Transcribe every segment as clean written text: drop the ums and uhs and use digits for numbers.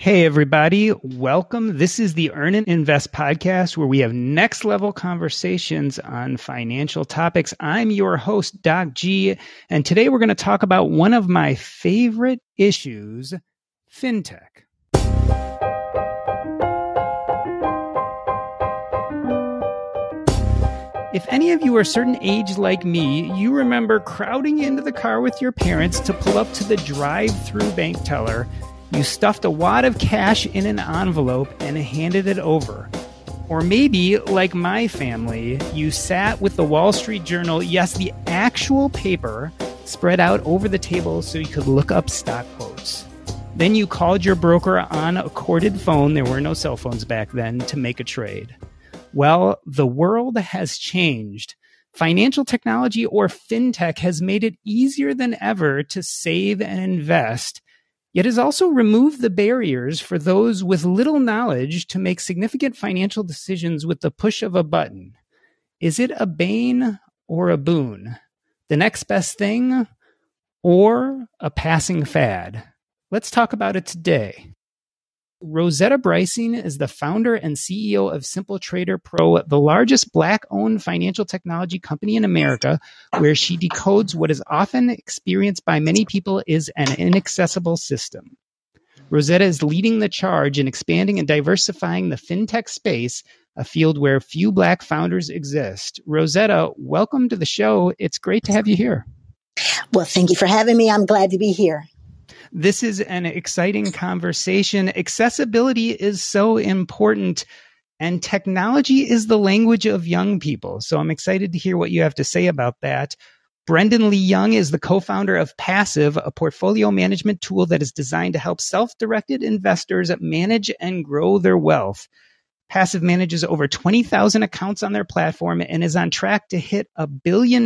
Hey, everybody. Welcome. This is the Earn and Invest podcast where we have next level conversations on financial topics. I'm your host, Doc G, and today we're going to talk about one of my favorite issues, Fintech. If any of you are a certain age like me, you remember crowding into the car with your parents to pull up to the drive-through bank teller. You stuffed a wad of cash in an envelope and handed it over. Or maybe, like my family, you sat with the Wall Street Journal, yes, the actual paper, spread out over the table so you could look up stock quotes. Then you called your broker on a corded phone, there were no cell phones back then, to make a trade. Well, the world has changed. Financial technology, or fintech, has made it easier than ever to save and invest, yet has also removed the barriers for those with little knowledge to make significant financial decisions with the push of a button. Is it a bane or a boon? The next best thing or a passing fad? Let's talk about it today. Rosetta Bryson is the founder and CEO of Simple Trader Pro, the largest Black-owned financial technology company in America, where she decodes what is often experienced by many people as an inaccessible system. Rosetta is leading the charge in expanding and diversifying the fintech space, a field where few Black founders exist. Rosetta, welcome to the show. It's great to have you here. Well, thank you for having me. I'm glad to be here. This is an exciting conversation. Accessibility is so important, and technology is the language of young people. So I'm excited to hear what you have to say about that. Brendan Lee Young is the co-founder of Passive, a portfolio management tool that is designed to help self-directed investors manage and grow their wealth. Passive manages over 20,000 accounts on their platform and is on track to hit $1 billion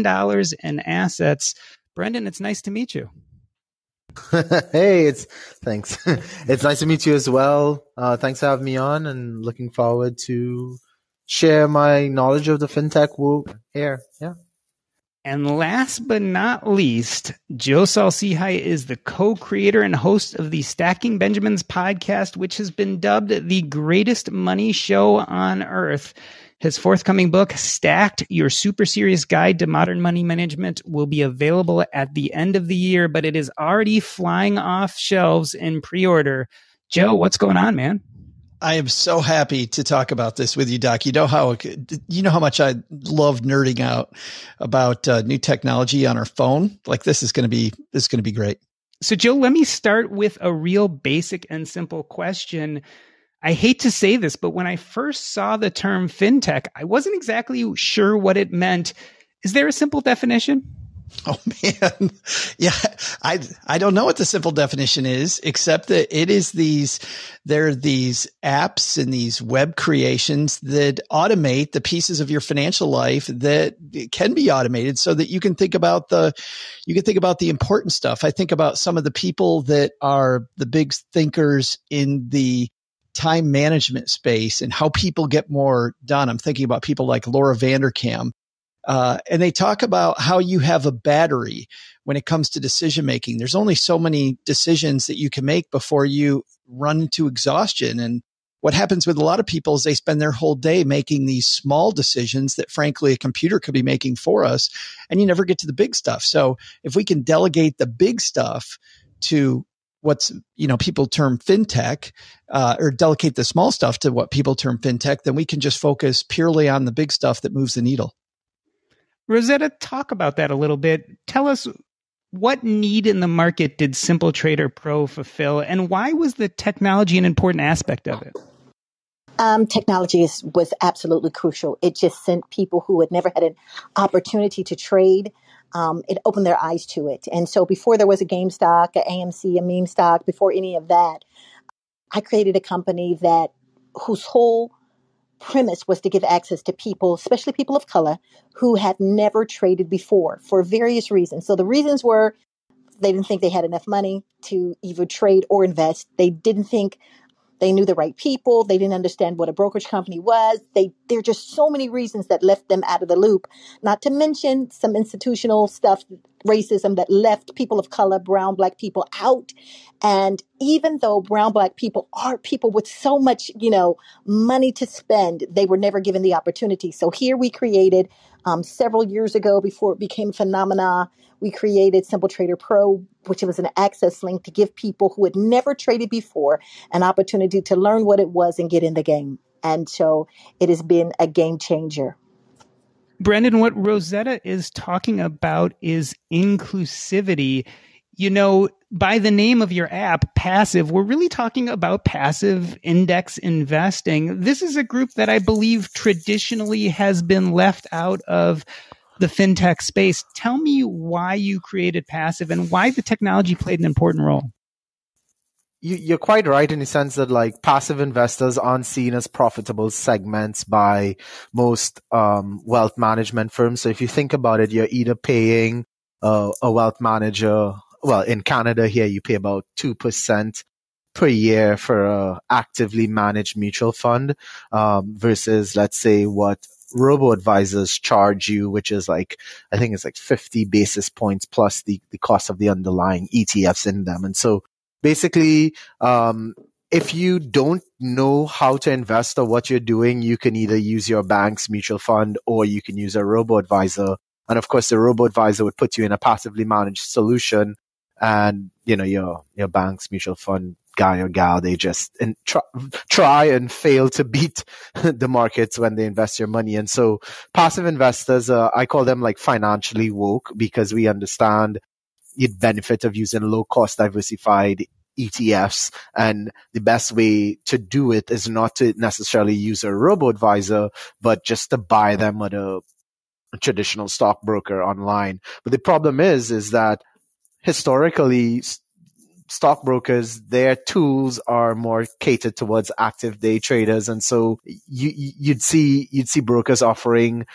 in assets. Brendan, it's nice to meet you. Hey, thanks. It's nice to meet you as well. Thanks for having me on, and looking forward to share my knowledge of the fintech world here. Yeah. And last but not least, Joe Saul-Sehy is the co-creator and host of the Stacking Benjamins podcast, which has been dubbed the greatest money show on earth. His forthcoming book, Stacked, Your Super Serious Guide to Modern Money Management, will be available at the end of the year, but it is already flying off shelves in pre-order. Joe, what's going on, man? I am so happy to talk about this with you, Doc. You know how much I love nerding out about new technology on our phone. Like this is going to be great. So, Joe, let me start with a real basic and simple question. I hate to say this, but when I first saw the term fintech, I wasn't exactly sure what it meant. Is there a simple definition? Oh man. Yeah. I don't know what the simple definition is, except that there are these apps and these web creations that automate the pieces of your financial life that can be automated so that you can think about the important stuff. I think about some of the people that are the big thinkers in the time management space and how people get more done. I'm thinking about people like Laura Vanderkam. And they talk about how you have a battery when it comes to decision making. There's only so many decisions that you can make before you run into exhaustion. And what happens with a lot of people is they spend their whole day making these small decisions that frankly a computer could be making for us, and you never get to the big stuff. So if we can delegate the big stuff to what's, people term fintech, or delegate the small stuff to what people term fintech, then we can just focus purely on the big stuff that moves the needle. Rosetta, talk about that a little bit. Tell us, what need in the market did Simple Trader Pro fulfill, and why was the technology an important aspect of it? Technology was absolutely crucial. It just sent people who had never had an opportunity to trade. It opened their eyes to it. And so before there was a GameStop, a AMC, a meme stock, before any of that, I created a company whose whole premise was to give access to people, especially people of color, who had never traded before for various reasons. So the reasons were they didn't think they had enough money to either trade or invest. They didn't think They knew the right people. They didn't understand what a brokerage company was. There are just so many reasons that left them out of the loop, not to mention some institutional stuff, racism that left people of color, brown, Black people out. And even though brown, Black people are people with so much, money to spend, they were never given the opportunity. So here we created several years ago, before it became a phenomena, we created Simple Trader Pro, which was an access link to give people who had never traded before an opportunity to learn what it was and get in the game. And so it has been a game changer. Brendan, what Rosetta is talking about is inclusivity. By the name of your app, Passive, we're really talking about passive index investing. This is a group that I believe traditionally has been left out of the fintech space. Tell me why you created Passive and why the technology played an important role. You're quite right in the sense that like passive investors aren't seen as profitable segments by most wealth management firms. So if you think about it, you're either paying a wealth manager, well, in Canada here, you pay about 2% per year for a actively managed mutual fund versus, let's say, what robo-advisors charge you, which is like, I think it's like 50 basis points plus the cost of the underlying ETFs in them. And so basically, if you don't know how to invest or what you're doing, you can either use your bank's mutual fund or you can use a robo-advisor. And of course, the robo-advisor would put you in a passively managed solution. And, your bank's mutual fund guy or gal, they just try and fail to beat the markets when they invest your money. And so passive investors, I call them like financially woke because we understand the benefit of using low cost diversified ETFs. And the best way to do it is not to necessarily use a robo-advisor, but just to buy them at a traditional stockbroker online. But the problem is that historically, stockbrokers, their tools are more catered towards active day traders. And so you'd see brokers offering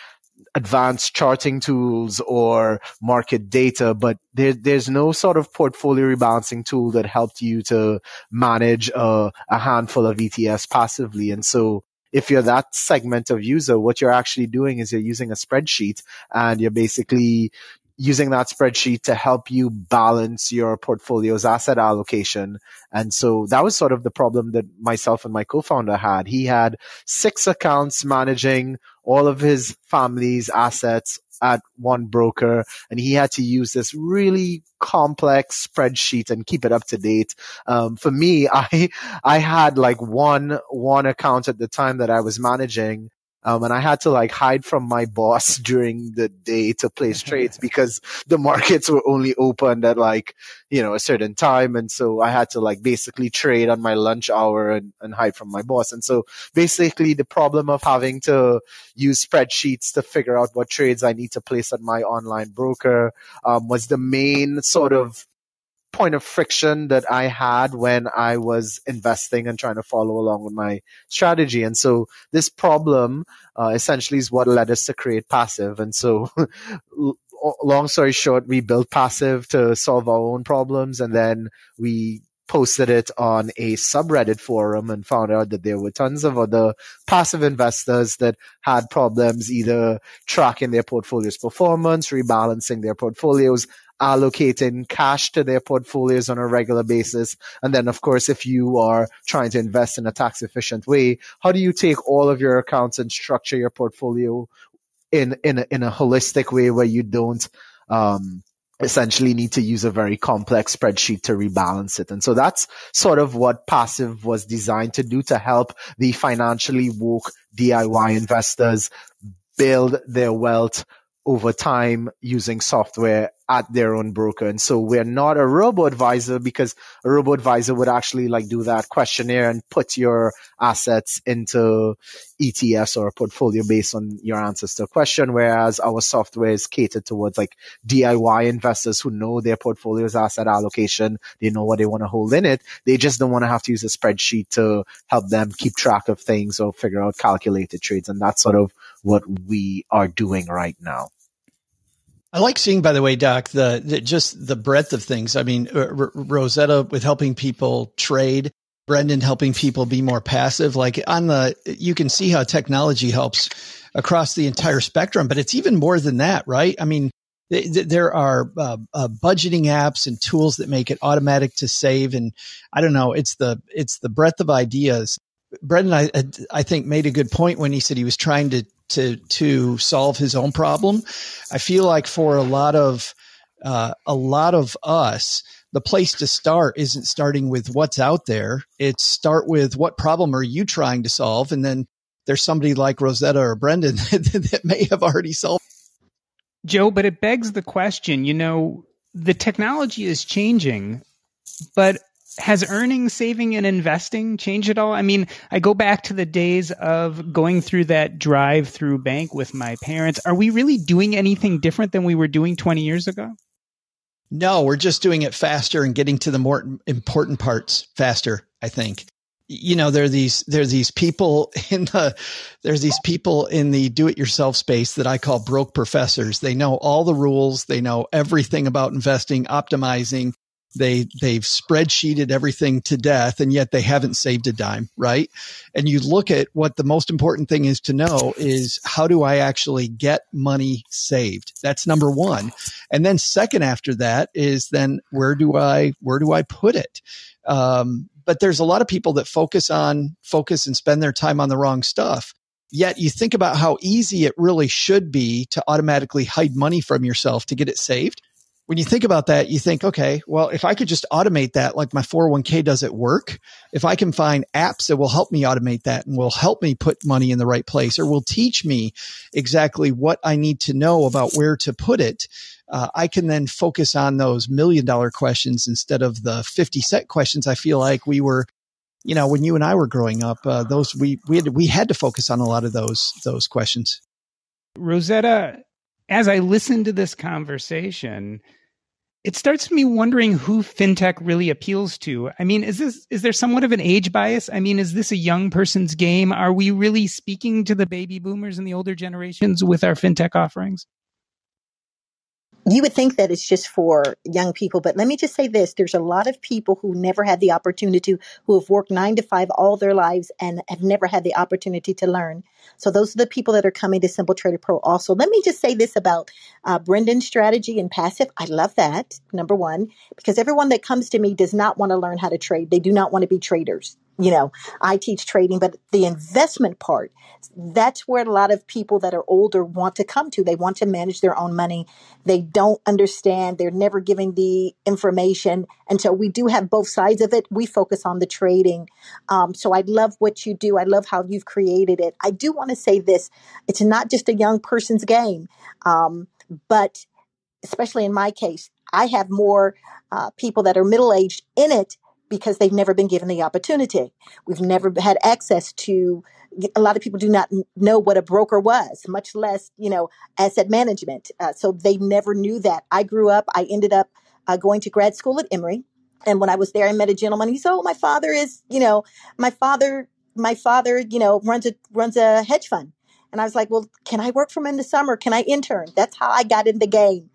advanced charting tools or market data, but there's no sort of portfolio rebalancing tool that helped you to manage a handful of ETFs passively. And so if you're that segment of user, what you're actually doing is you're using a spreadsheet and you're basically using that spreadsheet to help you balance your portfolio's asset allocation. And so that was sort of the problem that myself and my co-founder had. He had 6 accounts managing all of his family's assets at one broker, and he had to use this really complex spreadsheet and keep it up to date. For me, I had like one account at the time that I was managing. And I had to like hide from my boss during the day to place trades because the markets were only opened at like, a certain time. And so I had to like basically trade on my lunch hour and hide from my boss. And so basically the problem of having to use spreadsheets to figure out what trades I need to place at my online broker, was the main sort of point of friction that I had when I was investing and trying to follow along with my strategy. And so this problem essentially is what led us to create Passive. And so long story short, we built Passive to solve our own problems, and then we posted it on a subreddit forum and found out that there were tons of other passive investors that had problems either tracking their portfolio's performance, rebalancing their portfolios, allocating cash to their portfolios on a regular basis. And then, of course, if you are trying to invest in a tax efficient way, how do you take all of your accounts and structure your portfolio in a holistic way where you don't essentially need to use a very complex spreadsheet to rebalance it? And so that's sort of what Passive was designed to do, to help the financially woke DIY investors build their wealth over time using software at their own broker. And so we're not a robo-advisor, because a robo-advisor would actually like do that questionnaire and put your assets into ETFs or a portfolio based on your answers to a question. Whereas our software is catered towards like DIY investors who know their portfolio's asset allocation. They know what they want to hold in it. They just don't want to have to use a spreadsheet to help them keep track of things or figure out calculated trades. And that's sort of what we are doing right now. I like seeing, by the way, Doc, just the breadth of things. I mean, Rosetta with helping people trade, Brendan, helping people be more passive. Like you can see how technology helps across the entire spectrum, but it's even more than that, right? I mean, there are budgeting apps and tools that make it automatic to save. And I don't know, it's the breadth of ideas. Brendan, I think made a good point when he said he was trying to solve his own problem. I feel like for a lot of us, the place to start isn't starting with what's out there. It's start with what problem are you trying to solve? And then there's somebody like Rosetta or Brendan that may have already solved. Joe, but it begs the question, the technology is changing, but has earning, saving, and investing changed at all? I mean, I go back to the days of going through that drive-through bank with my parents. Are we really doing anything different than we were doing 20 years ago? No, we're just doing it faster and getting to the more important parts faster, I think. There are these people in the do-it-yourself space that I call broke professors. They know all the rules. They know everything about investing, optimizing. They've spreadsheeted everything to death, and yet they haven't saved a dime, right? And you look at what the most important thing is to know is, how do I actually get money saved? That's number one. And then second after that is, then where do I put it? But there's a lot of people that focus and spend their time on the wrong stuff. Yet you think about how easy it really should be to automatically hide money from yourself to get it saved. When you think about that, you think, okay, well, if I could just automate that like my 401k does at work, if I can find apps that will help me automate that and will help me put money in the right place, or will teach me exactly what I need to know about where to put it, I can then focus on those $1 million questions instead of the 50-cent questions. I feel like we were, when you and I were growing up, we had to focus on a lot of those questions. Rosetta, as I listen to this conversation, it starts me wondering who fintech really appeals to. I mean, is there somewhat of an age bias? I mean, is this a young person's game? Are we really speaking to the baby boomers and the older generations with our fintech offerings? You would think that it's just for young people, but let me just say this. There's a lot of people who never had the opportunity, who have worked 9 to 5 all their lives and have never had the opportunity to learn. So those are the people that are coming to Simple Trader Pro also. Let me just say this about Brendan's strategy and passive. I love that, number one, because everyone that comes to me does not want to learn how to trade. They do not want to be traders. I teach trading, but the investment part, that's where a lot of people that are older want to come to. They want to manage their own money. They don't understand. They're never giving the information. And so we do have both sides of it. We focus on the trading. So I love what you do. I love how you've created it. I do want to say this. It's not just a young person's game, but especially in my case, I have more people that are middle-aged in it, because they've never been given the opportunity. We've never had access to, a lot of people do not know what a broker was, much less, asset management. So they never knew that. I grew up, I ended up going to grad school at Emory. And when I was there, I met a gentleman. He said, "Oh, my father is, my father, runs a hedge fund." And I was like, "Well, can I work for him in the summer? Can I intern?" That's how I got in the game,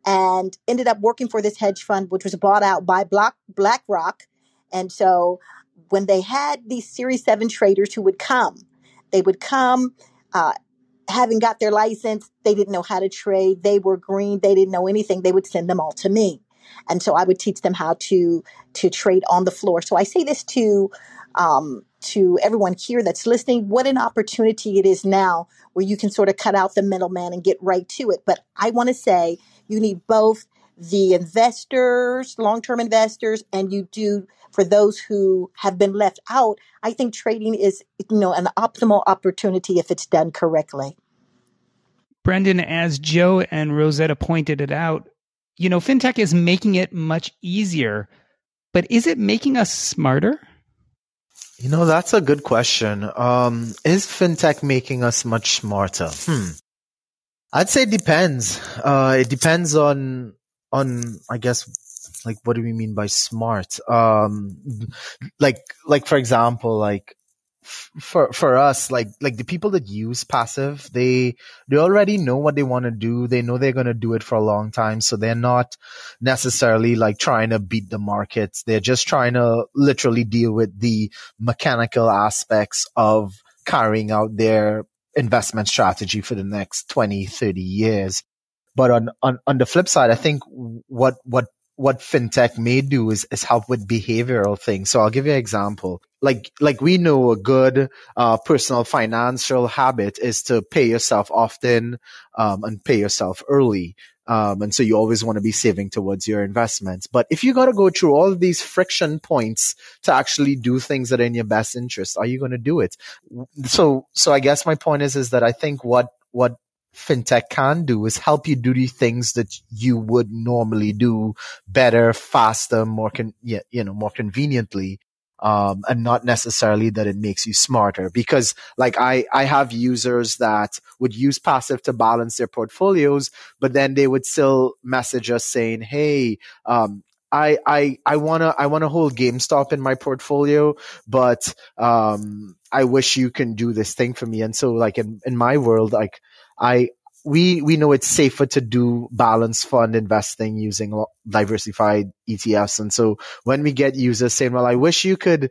and ended up working for this hedge fund, which was bought out by BlackRock. And so when they had these Series 7 traders who would come, they would come having got their license. They didn't know how to trade. They were green. They didn't know anything. They would send them all to me. And so I would teach them how to trade on the floor. So I say this to everyone here that's listening. What an opportunity it is now, where you can sort of cut out the middleman and get right to it. But I want to say you need both the investors, long-term investors, and you do for those who have been left out. I think trading is, an optimal opportunity if it's done correctly. Brendan, as Joe and Rosetta pointed it out, fintech is making it much easier, but is it making us smarter? That's a good question. Is fintech making us much smarter? I'd say it depends. It depends on, I guess, like, what do we mean by smart? Like for example, like for us, like the people that use passive, they already know what they want to do. They know they're going to do it for a long time. So they're not necessarily like trying to beat the markets. They're just trying to literally deal with the mechanical aspects of carrying out their investment strategy for the next 20, 30 years. But on the flip side, I think what fintech may do is help with behavioral things. So I'll give you an example. Like we know a good personal financial habit is to pay yourself often and pay yourself early. And so you always want to be saving towards your investments. But if you got to go through all of these friction points to actually do things that are in your best interest, are you going to do it? So I guess my point is that I think what fintech can do is help you do the things that you would normally do better, faster, more more conveniently. And not necessarily that it makes you smarter, because like I have users that would use passive to balance their portfolios, but then they would still message us saying, hey, I wanna hold GameStop in my portfolio, but I wish you can do this thing for me. And so like in my world, like we know it's safer to do balanced fund investing using diversified ETFs. And so when we get users saying, well, I wish you could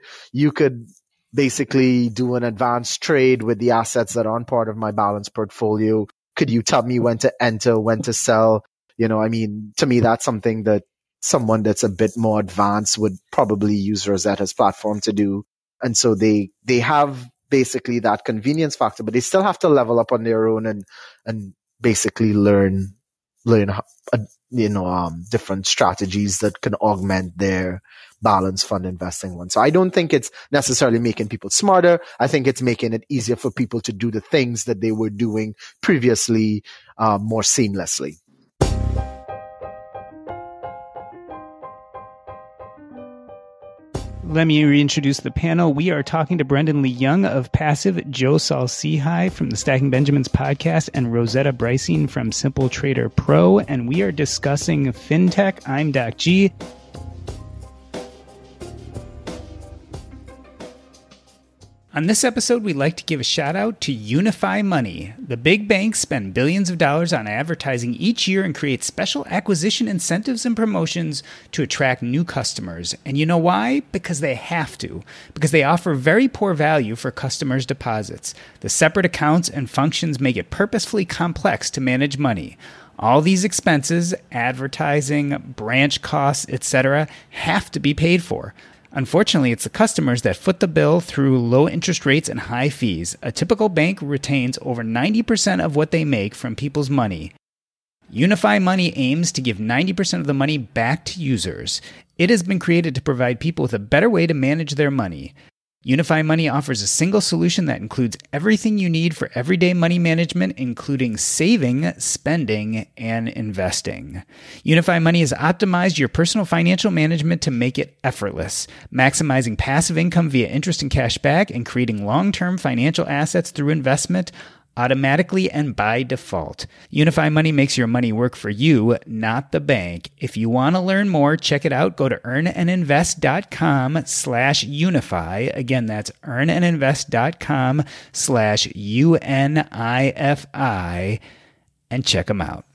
basically do an advanced trade with the assets that aren't part of my balanced portfolio. Could you tell me when to enter, when to sell? I mean, to me, that's something that someone that's a bit more advanced would probably use Rosetta's platform to do. And so they have basically that convenience factor, but they still have to level up on their own and basically learn different strategies that can augment their balanced fund investing one. So I don't think it's necessarily making people smarter. I think it's making it easier for people to do the things that they were doing previously more seamlessly. Let me reintroduce the panel. We are talking to Brendan Lee Young of Passive, Joe Saul-Sehy from the Stacking Benjamins podcast, and Rosetta Bryson from Simple Trader Pro. And we are discussing fintech. I'm Doc G. On this episode, we'd like to give a shout out to Unify Money. The big banks spend billions of dollars on advertising each year and create special acquisition incentives and promotions to attract new customers. And you know why? Because they have to. Because they offer very poor value for customers' deposits. The separate accounts and functions make it purposefully complex to manage money. All these expenses, advertising, branch costs, etc., have to be paid for. Unfortunately, it's the customers that foot the bill through low interest rates and high fees. A typical bank retains over 90% of what they make from people's money. Unify Money aims to give 90% of the money back to users. It has been created to provide people with a better way to manage their money. Unify Money offers a single solution that includes everything you need for everyday money management, including saving, spending, and investing. Unify Money has optimized your personal financial management to make it effortless, maximizing passive income via interest and cash back and creating long-term financial assets through investment automatically and by default. Unify Money makes your money work for you, not the bank. If you want to learn more, check it out. Go to earnandinvest.com/unify. Again, that's earnandinvest.com/UNIFI and check them out.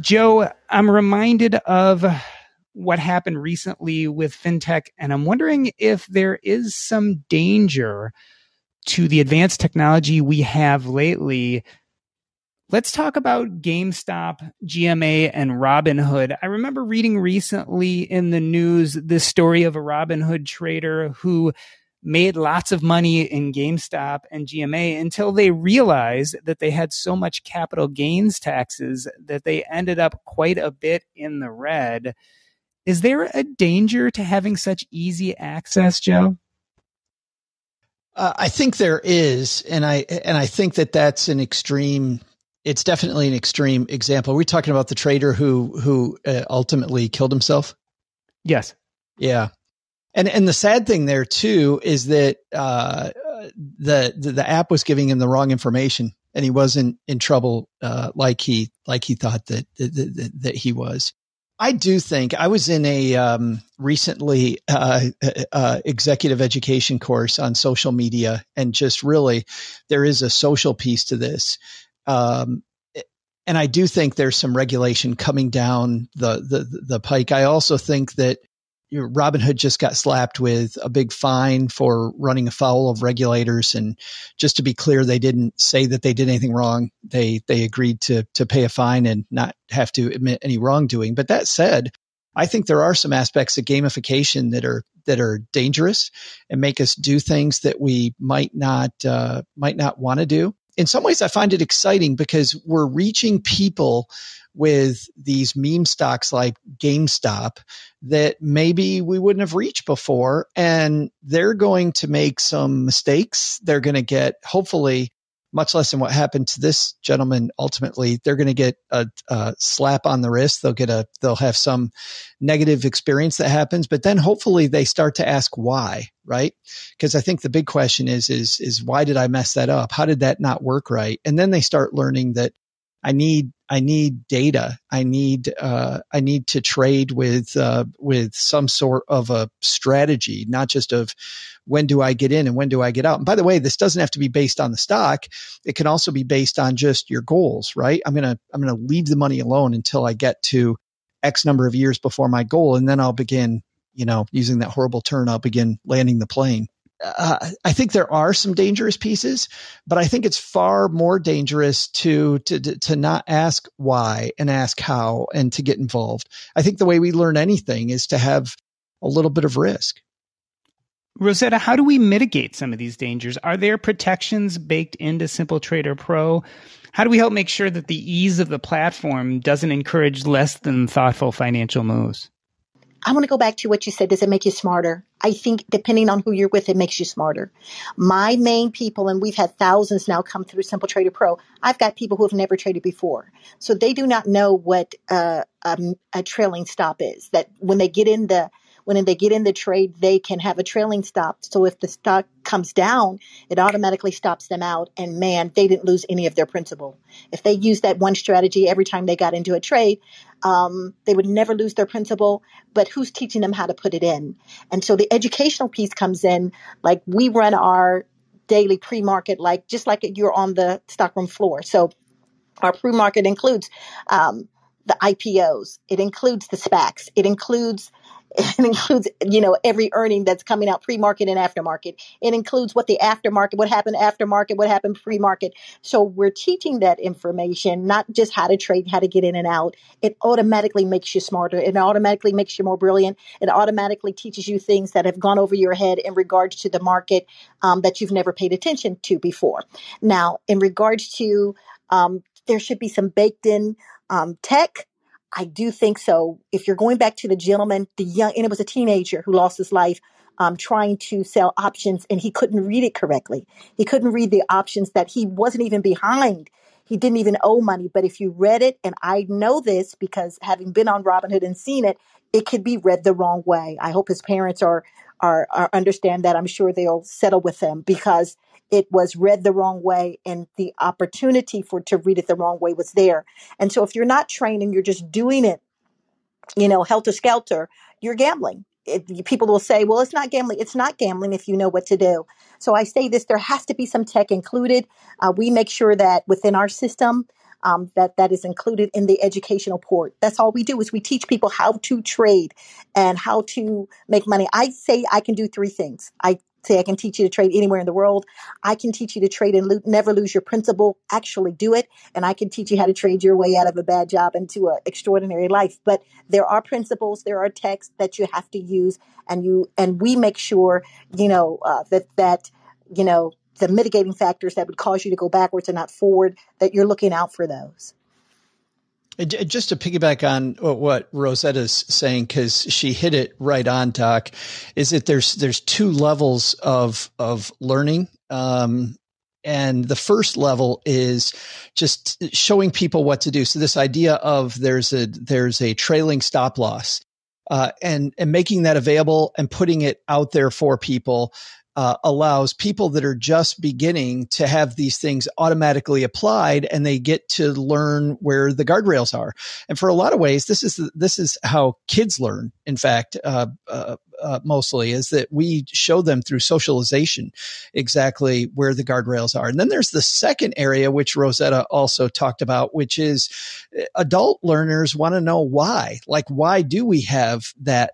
Joe, I'm reminded of what happened recently with fintech, and I'm wondering if there is some danger to the advanced technology we have lately. Let's talk about GameStop, GMA, and Robinhood. I remember reading recently in the news this story of a Robinhood trader who made lots of money in GameStop and GMA until they realized that they had so much capital gains taxes that they ended up quite a bit in the red. Is there a danger to having such easy access, Joe? I think there is, and I think that that's an extreme. It's definitely an extreme example. Are we talking about the trader who ultimately killed himself? Yes. Yeah, and the sad thing there too is that the app was giving him the wrong information, and he wasn't in trouble like he thought that he was. I do think I was in a recently executive education course on social media, and just really there is a social piece to this. Um, and I do think there's some regulation coming down the pike. I also think that Robinhood just got slapped with a big fine for running afoul of regulators. And just to be clear, they didn't say that they did anything wrong. They agreed to pay a fine and not have to admit any wrongdoing. But that said, I think there are some aspects of gamification that are dangerous and make us do things that we might not want to do. In some ways, I find it exciting because we're reaching people with these meme stocks like GameStop that maybe we wouldn't have reached before. And they're going to make some mistakes. They're going to get, hopefully, much less than what happened to this gentleman. Ultimately, they're going to get a slap on the wrist. They'll have some negative experience that happens, but then hopefully they start to ask why, right? Because I think the big question is why did I mess that up? How did that not work right? And then they start learning that I need data. I need to trade with some sort of a strategy, not just of when do I get in and when do I get out. And by the way, this doesn't have to be based on the stock. It can also be based on just your goals, right? I'm going to leave the money alone until I get to X number of years before my goal. And then I'll begin, using that horrible term, I'll begin landing the plane. I think there are some dangerous pieces, but I think it's far more dangerous to not ask why and ask how and to get involved. I think the way we learn anything is to have a little bit of risk. Rosetta, how do we mitigate some of these dangers? Are there protections baked into Simple Trader Pro? How do we help make sure that the ease of the platform doesn't encourage less than thoughtful financial moves? I want to go back to what you said. Does it make you smarter? I think depending on who you're with, it makes you smarter. My main people, and we've had thousands now come through Simple Trader Pro. I've got people who have never traded before. So they do not know what a trailing stop is, that when they get in the trade, they can have a trailing stop. So if the stock comes down, it automatically stops them out. And man, they didn't lose any of their principal. If they used that one strategy every time they got into a trade, they would never lose their principal. But who's teaching them how to put it in? And so the educational piece comes in. Like, we run our daily pre-market, just like you're on the stockroom floor. So our pre-market includes the IPOs. It includes the SPACs. It includes, every earning that's coming out pre-market and aftermarket. It includes what happened aftermarket, what happened pre-market. So we're teaching that information, not just how to trade, how to get in and out. It automatically makes you smarter. It automatically makes you more brilliant. It automatically teaches you things that have gone over your head in regards to the market that you've never paid attention to before. Now, in regards to there should be some baked in tech. I do think so. If you're going back to the gentleman, and it was a teenager who lost his life trying to sell options, and he couldn't read it correctly. He couldn't read the options that he wasn't even behind. He didn't even owe money. But if you read it, and I know this because having been on Robinhood and seen it, it could be read the wrong way. I hope his parents are understand that. I'm sure they'll settle with him because it was read the wrong way, and the opportunity to read it the wrong way was there. And so if you're not trained and you're just doing it, helter skelter, you're gambling. People will say, well, it's not gambling. It's not gambling if you know what to do. So I say this, there has to be some tech included. We make sure that within our system, that is included in the educational port. That's all we do is we teach people how to trade and how to make money. I say I can do three things. I say I can teach you to trade anywhere in the world. I can teach you to trade and never lose your principal. Actually do it. And I can teach you how to trade your way out of a bad job into an extraordinary life. But there are principles, there are texts that you have to use, and we make sure, that the mitigating factors that would cause you to go backwards and not forward, that you're looking out for those. Just to piggyback on what Rosetta's saying, because she hit it right on, Doc, is that there's two levels of learning. And the first level is just showing people what to do. So this idea of there's a trailing stop loss, and making that available and putting it out there for people. allows people that are just beginning to have these things automatically applied, and they get to learn where the guardrails are. And for a lot of ways, this is how kids learn. In fact, mostly is that we show them through socialization exactly where the guardrails are. And then there's the second area, which Rosetta also talked about, which is adult learners want to know why. Like, why do we have that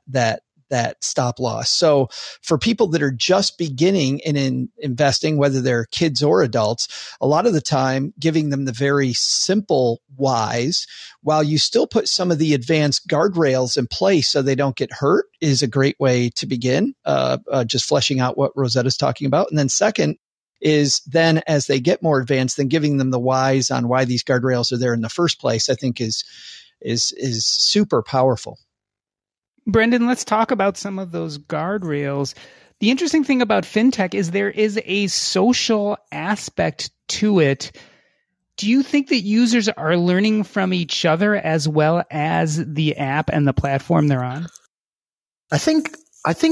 stop loss? So for people that are just beginning in investing, whether they're kids or adults, a lot of the time giving them the very simple whys while you still put some of the advanced guardrails in place so they don't get hurt is a great way to begin, just fleshing out what Rosetta's talking about. And then second is then as they get more advanced, then giving them the whys on why these guardrails are there in the first place, I think is super powerful. Brendan, let's talk about some of those guardrails. The interesting thing about fintech is there is a social aspect to it. Do you think that users are learning from each other as well as the app and the platform they're on? I think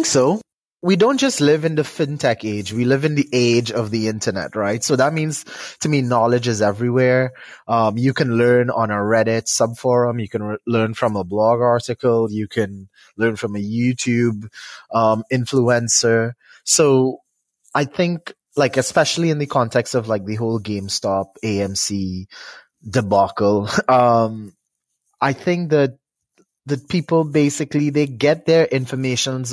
so. We don't just live in the fintech age. We live in the age of the internet, right? So that means, to me, knowledge is everywhere. You can learn on a Reddit subforum. You can learn from a blog article. You can learn from a YouTube influencer. So I think, like, especially in the context of like the whole GameStop, AMC debacle, I think that people basically, they get their information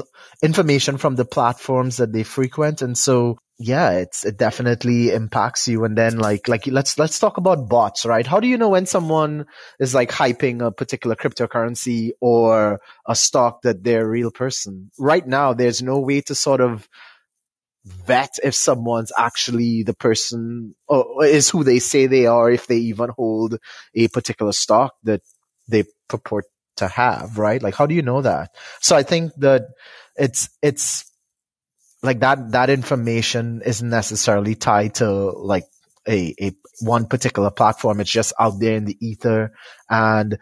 from the platforms that they frequent. And so, yeah, it definitely impacts you. And then like let's talk about bots, right? How do you know when someone is like hyping a particular cryptocurrency or a stock that they're a real person? Right now, there's no way to sort of vet if someone's actually the person or is who they say they are, if they even hold a particular stock that they purport to have, right? Like, how do you know that? So I think that it's like that information isn't necessarily tied to like a one particular platform. It's just out there in the ether, and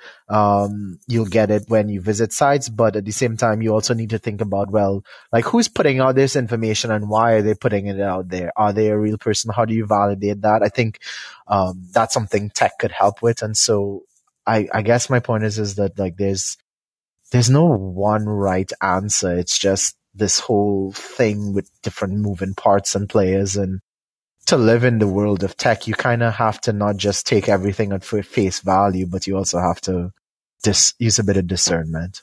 you'll get it when you visit sites. But at the same time, you also need to think about, well, like, who's putting out this information and why are they putting it out there? Are they a real person? How do you validate that? I think that's something tech could help with. And so I guess my point is that like there's no one right answer. It's just this whole thing with different moving parts and players. And to live in the world of tech, you kind of have to not just take everything at face value, but you also have to use a bit of discernment.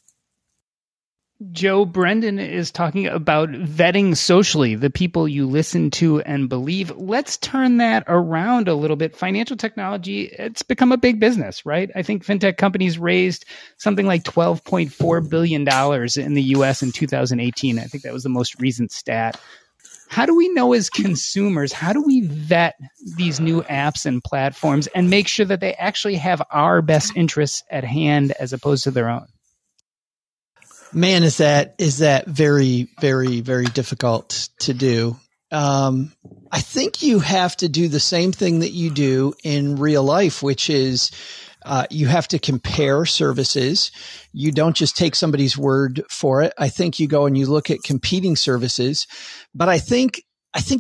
Joe, Brendan is talking about vetting socially, the people you listen to and believe. Let's turn that around a little bit. Financial technology, it's become a big business, right? I think fintech companies raised something like $12.4 billion in the US in 2018. I think that was the most recent stat. How do we know as consumers, how do we vet these new apps and platforms and make sure that they actually have our best interests at hand as opposed to their own? Man, is that very, very, very difficult to do. I think you have to do the same thing that you do in real life, which is you have to compare services. You don't just take somebody's word for it. I think you go and you look at competing services. But I think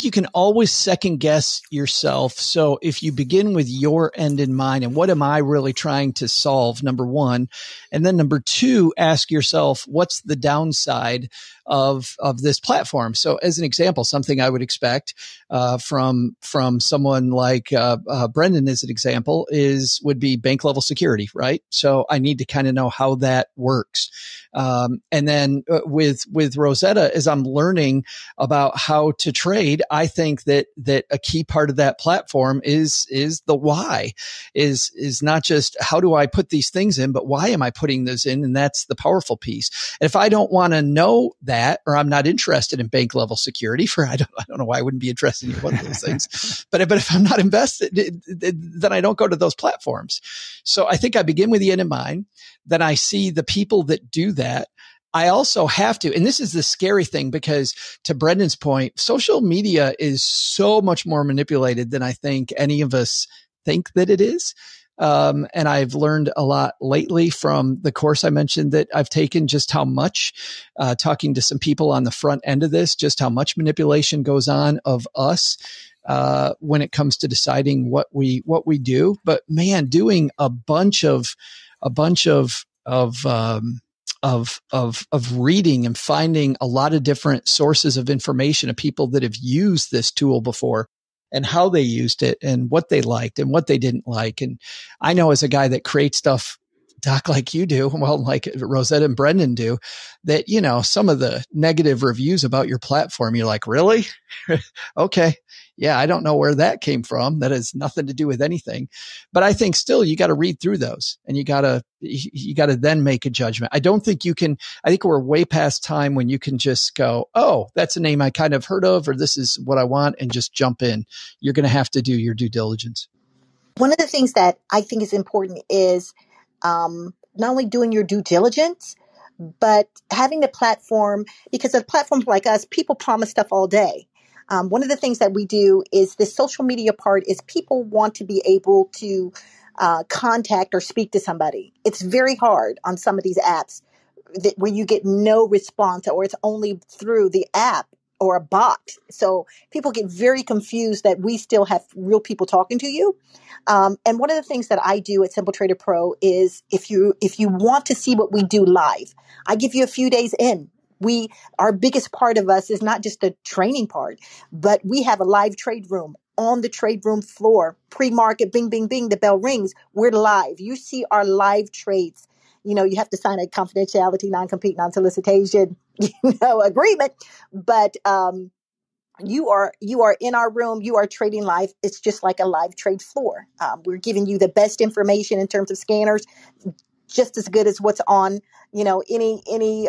you can always second guess yourself. So if you begin with your end in mind and what am I really trying to solve, number one, and then number two, ask yourself, what's the downside of this platform? So as an example, something I would expect from someone like Brendan as an example would be bank level security, right? So I need to kind of know how that works. And then with Rosetta, as I'm learning about how to trade, I think that a key part of that platform is the why, is not just how do I put these things in, but why am I putting those in? And that's the powerful piece. And if I don't want to know that, or I'm not interested in bank level security, I don't know why I wouldn't be interested in one of those things. But if I'm not invested, then I don't go to those platforms. So I think I begin with the end in mind. Then I see the people that do that. I also have to, and this is the scary thing, because to Brendan's point, social media is so much more manipulated than I think any of us think that it is. And I've learned a lot lately from the course I mentioned that I've taken, just how much, talking to some people on the front end of this, just how much manipulation goes on of us, when it comes to deciding what we do. But man, doing a bunch of reading and finding a lot of different sources of information of people that have used this tool before and how they used it and what they liked and what they didn't like. And I know, as a guy that creates stuff, Doc, like you do, well, like Rosetta and Brendan do, that, you know, some of the negative reviews about your platform, you're like, really? Okay. Yeah, I don't know where that came from. That has nothing to do with anything. But I think still you got to read through those, and you got to then make a judgment. I don't think you can, I think we're way past time when you can just go, oh, that's a name I kind of heard of, or this is what I want, and just jump in. You're going to have to do your due diligence. One of the things that I think is important is not only doing your due diligence, but having the platform, because of platforms like us, people promise stuff all day. One of the things that we do is the social media part is people want to be able to contact or speak to somebody. It's very hard on some of these apps where you get no response, or it's only through the app or a bot. So people get very confused that we still have real people talking to you. And one of the things that I do at Simple Trader Pro is if you want to see what we do live, I give you a few days in. Our biggest part of us is not just the training part, but we have a live trade room on the trade room floor, pre-market, bing, bing, bing, the bell rings. We're live. You see our live trades. You know, you have to sign a confidentiality, non-compete, non-solicitation, agreement. But you are in our room. You are trading live. It's just like a live trade floor. We're giving you the best information in terms of scanners, just as good as what's on, any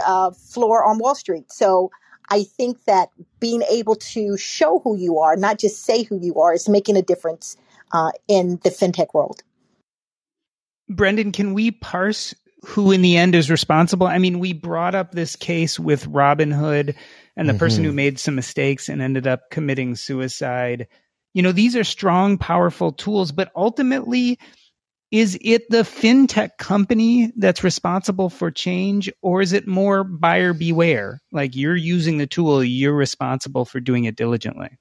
floor on Wall Street. So I think that being able to show who you are, not just say who you are, is making a difference in the fintech world. Brendan, can we parse who in the end is responsible? I mean, we brought up this case with Robinhood and the person who made some mistakes and ended up committing suicide. These are strong, powerful tools, but ultimately, is it the fintech company that's responsible for change, or is it more buyer beware? Like, you're using the tool, you're responsible for doing it diligently.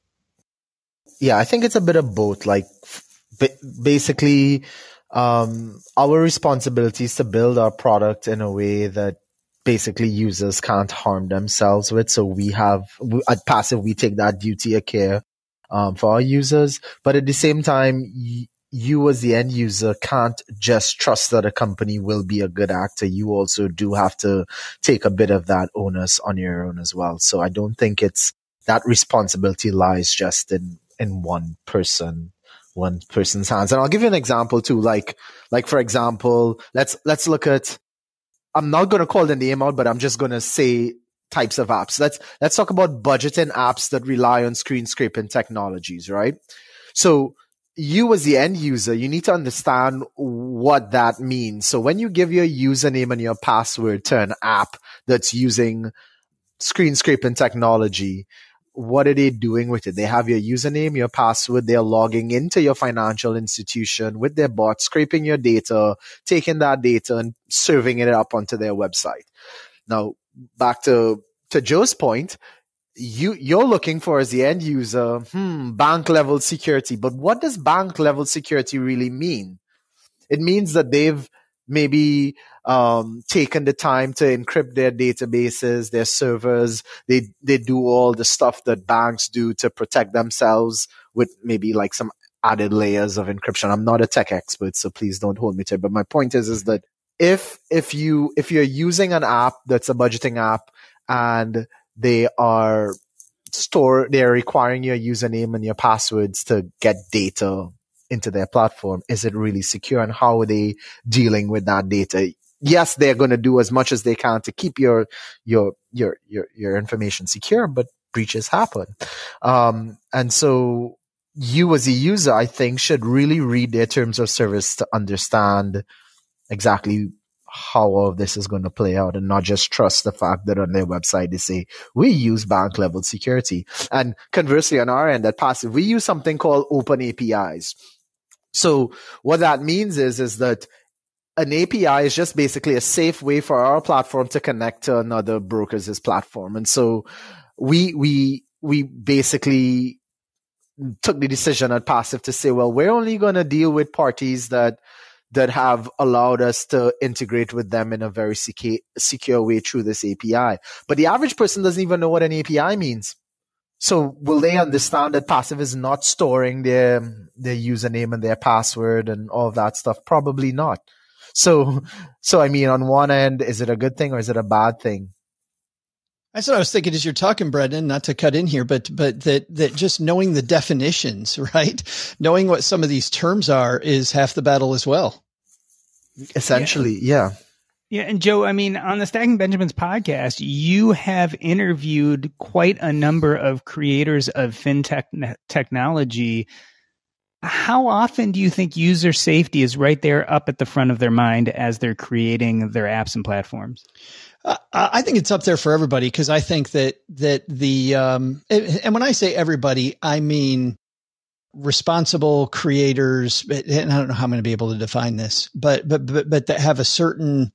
Yeah, I think it's a bit of both. Like, basically, our responsibility is to build our product in a way that basically users can't harm themselves with. So at Passive, we take that duty of care for our users. But at the same time, you as the end user can't just trust that a company will be a good actor. You also do have to take a bit of that onus on your own as well. So I don't think that responsibility lies just in one person's hands. And I'll give you an example too. Like for example, let's look at, I'm not going to call the name out, but I'm just going to say types of apps. Let's talk about budgeting apps that rely on screen scraping technologies, right? So you as the end user, you need to understand what that means. So when you give your username and your password to an app that's using screen scraping technology, what are they doing with it? They have your username, your password. They're logging into your financial institution with their bot, scraping your data, taking that data and serving it up onto their website. Now, back to Joe's point, you're looking for, as the end user, bank level security. But what does bank level security really mean? It means that they've maybe taken the time to encrypt their databases, their servers. They do all the stuff that banks do to protect themselves with maybe like some added layers of encryption. I'm not a tech expert, so please don't hold me to it. But my point is that if you're using an app that's a budgeting app and they're requiring your username and your passwords to get data into their platform, is it really secure, and how are they dealing with that data? Yes, they're going to do as much as they can to keep your information secure, but breaches happen. And so you as a user, I think, should really read their terms of service to understand exactly how all of this is going to play out, and not just trust the fact that on their website they say we use bank level security. And conversely, on our end at Passive, we use something called open APIs. So what that means is that an API is just basically a safe way for our platform to connect to another broker's platform. And so we basically took the decision at Passive to say, well, we're only going to deal with parties that have allowed us to integrate with them in a very secure way through this API. But the average person doesn't even know what an API means. So will they understand that Passive is not storing their username and their password and all of that stuff? Probably not. So I mean, on one end, is it a good thing or is it a bad thing? That's what I was thinking as you're talking, Brendan, not to cut in here, but that just knowing the definitions, right? Knowing what some of these terms are is half the battle as well. Essentially, yeah. Yeah. And Joe, I mean, on the Stacking Benjamins podcast, you have interviewed quite a number of creators of fintech technology. How often do you think user safety is right there up at the front of their mind as they're creating their apps and platforms? I think it's up there for everybody, because I think that the and when I say everybody, I mean responsible creators, and I don't know how I'm going to be able to define this, but that have a certain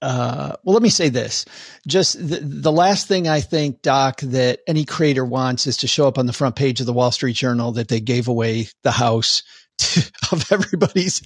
well, let me say this. Just the last thing I think, Doc, that any creator wants is to show up on the front page of the Wall Street Journal that they gave away the house of everybody's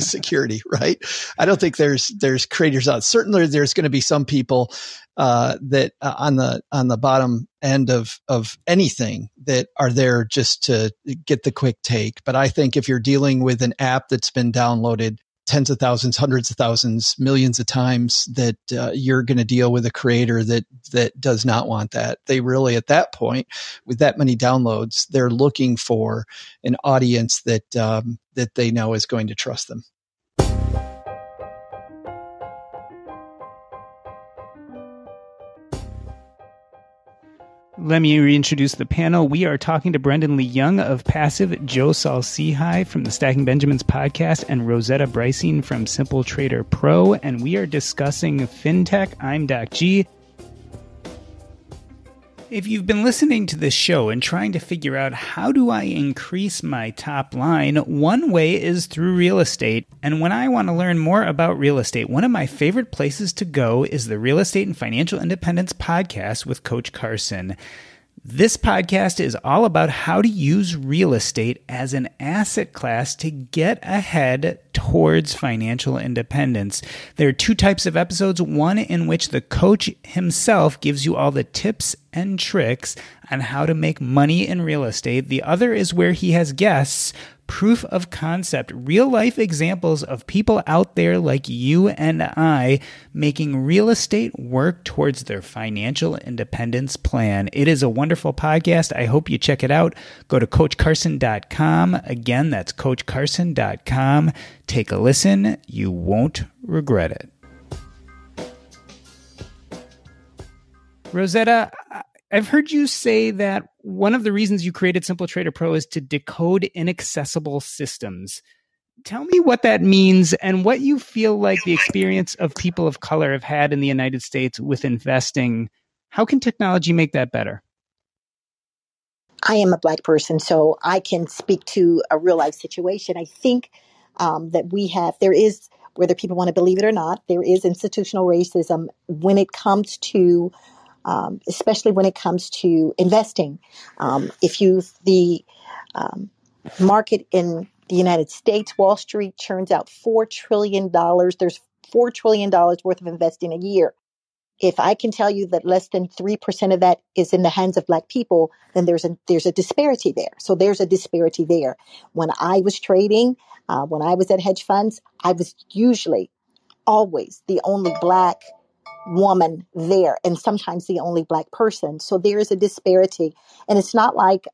security, right? I don't think there's creators out. Certainly there's going to be some people that on the bottom end of anything that are there just to get the quick take. But I think if you're dealing with an app that's been downloaded tens of thousands, hundreds of thousands, millions of times, that you're going to deal with a creator that does not want that. They really, at that point, with that many downloads, they're looking for an audience that they know is going to trust them. Let me reintroduce the panel. We are talking to Brendan Lee Young of Passive, Joe Saul-Sehy from the Stacking Benjamins podcast, and Rosetta Bryson from Simple Trader Pro. And we are discussing fintech. I'm Doc G. If you've been listening to this show and trying to figure out how do I increase my top line, one way is through real estate. And when I want to learn more about real estate, one of my favorite places to go is the Real Estate and Financial Independence podcast with Coach Carson. This podcast is all about how to use real estate as an asset class to get ahead towards financial independence. There are two types of episodes, one in which the coach himself gives you all the tips and tricks on how to make money in real estate. The other is where he has guests, proof of concept, real life examples of people out there like you and I making real estate work towards their financial independence plan. It is a wonderful podcast. I hope you check it out. Go to CoachCarson.com. Again, that's CoachCarson.com. Take a listen. You won't regret it. Rosetta, I've heard you say that one of the reasons you created Simple Trader Pro is to decode inaccessible systems. Tell me what that means and what you feel like the experience of people of color have had in the United States with investing. How can technology make that better? I am a Black person, so I can speak to a real life situation. I think that there is, whether people want to believe it or not, there is institutional racism when it comes to especially when it comes to investing. The market in the United States, Wall Street churns out $4 trillion. There's $4 trillion worth of investing a year. If I can tell you that less than 3% of that is in the hands of Black people, then there's a disparity there. So there's a disparity there. When I was trading, when I was at hedge funds, I was usually always the only Black woman there, and sometimes the only Black person. So there is a disparity. And it's not like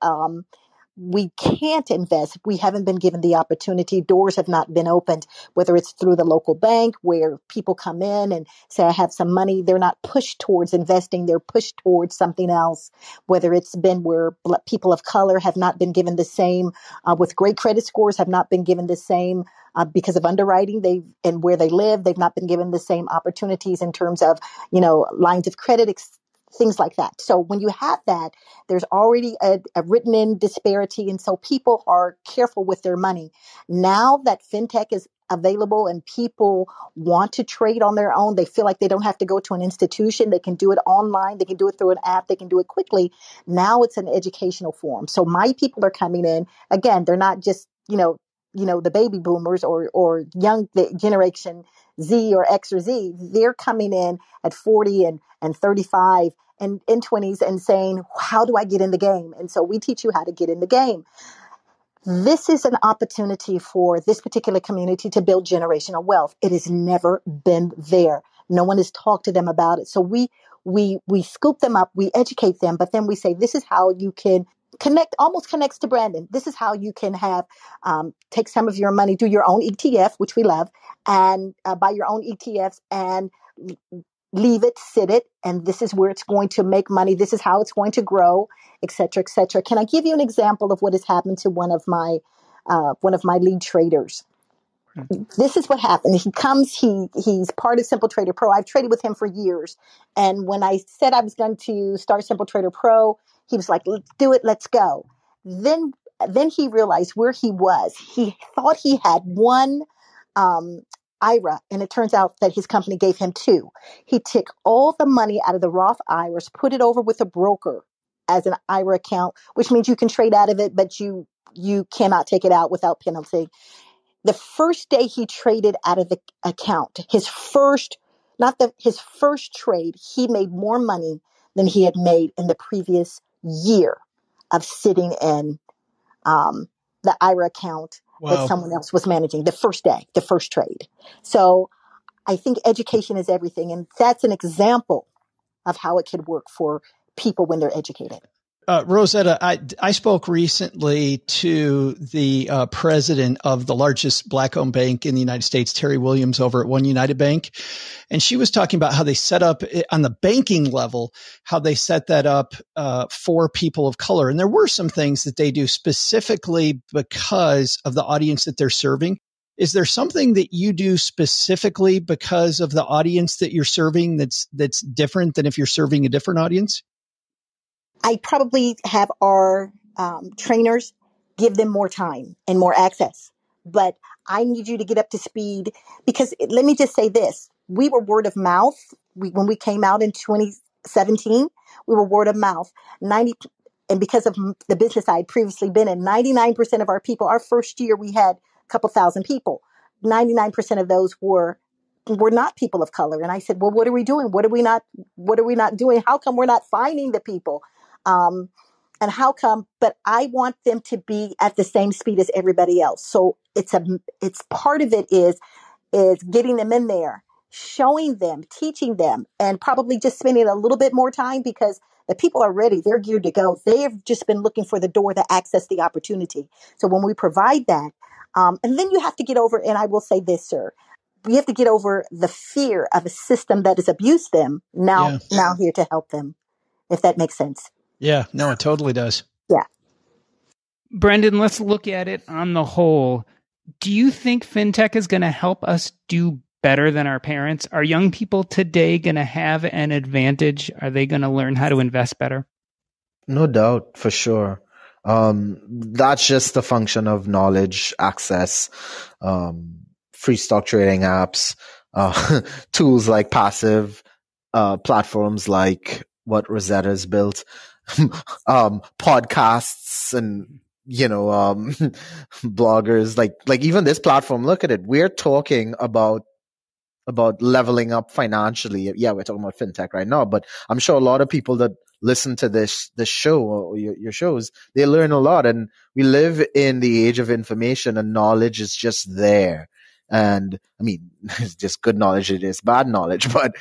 we can't invest. We haven't been given the opportunity. Doors have not been opened, whether it's through the local bank where people come in and say, I have some money. They're not pushed towards investing. They're pushed towards something else, whether it's been where people of color have not been given the same, with great credit scores have not been given the same because of underwriting and where they live. They've not been given the same opportunities in terms of, lines of credit, things like that. So when you have that, there's already a written in disparity. And so people are careful with their money. Now that fintech is available and people want to trade on their own, they feel like they don't have to go to an institution. They can do it online. They can do it through an app. They can do it quickly. Now it's an educational form. So my people are coming in. Again, they're not just, the baby boomers or young the generation Z or X or Z. They're coming in at 40 and 35 and in 20s and saying, how do I get in the game? And so we teach you how to get in the game. This is an opportunity for this particular community to build generational wealth. It has never been there. No one has talked to them about it. So we scoop them up, we educate them, but then we say, this is how you can almost connects to Brandon. This is how you can have, take some of your money, do your own ETF, which we love, and buy your own ETFs and leave it, sit it, and this is where it's going to make money. This is how it's going to grow, et cetera, et cetera. Can I give you an example of what has happened to one of my lead traders? This is what happened. He comes, he's part of Simple Trader Pro. I've traded with him for years. And when I said I was going to start Simple Trader Pro, he was like, let's do it. Let's go. Then he realized where he was. He thought he had one, IRA, and it turns out that his company gave him two. He took all the money out of the Roth IRAs, put it over with a broker as an IRA account, which means you can trade out of it, but you cannot take it out without penalty. The first day he traded out of the account, his first trade, he made more money than he had made in the previous year of sitting in the IRA account that someone else was managing the first day, the first trade. So I think education is everything. And that's an example of how it could work for people when they're educated. Rosetta, I spoke recently to the president of the largest Black-owned bank in the United States, Terry Williams, over at One United Bank. And she was talking about how they set up on the banking level, how they set that up for people of color. And there were some things that they do specifically because of the audience that they're serving. Is there something that you do specifically because of the audience that you're serving that's different than if you're serving a different audience? I probably have our trainers give them more time and more access. But I need you to get up to speed because let me just say this. We were word of mouth. When we came out in 2017, we were word of mouth. And because of the business I had previously been in, 99% of our people, our first year, we had a couple thousand people. 99% of those were not people of color. And I said, well, what are we doing? What are we not doing? How come we're not finding the people? And how come, but I want them to be at the same speed as everybody else. So it's part of it is getting them in there, showing them, teaching them, and probably just spending a little bit more time because the people are ready. They're geared to go. They have just been looking for the door to access the opportunity. So when we provide that, and then you have to get over, and I will say this, sir, we have to get over the fear of a system that has abused them. Now here to help them, if that makes sense. Yeah, no, it totally does. Yeah. Brendan, let's look at it on the whole. Do you think fintech is going to help us do better than our parents? Are young people today going to have an advantage? Are they going to learn how to invest better? No doubt, for sure. That's just a function of knowledge, access, free stock trading apps, tools like passive, platforms like what Rosetta's built, podcasts and, bloggers, like even this platform. Look at it. We're talking about leveling up financially. Yeah, we're talking about fintech right now, but I'm sure a lot of people that listen to this show or your shows, they learn a lot. And we live in the age of information and knowledge is just there. And I mean, it's just good knowledge. It is bad knowledge, but,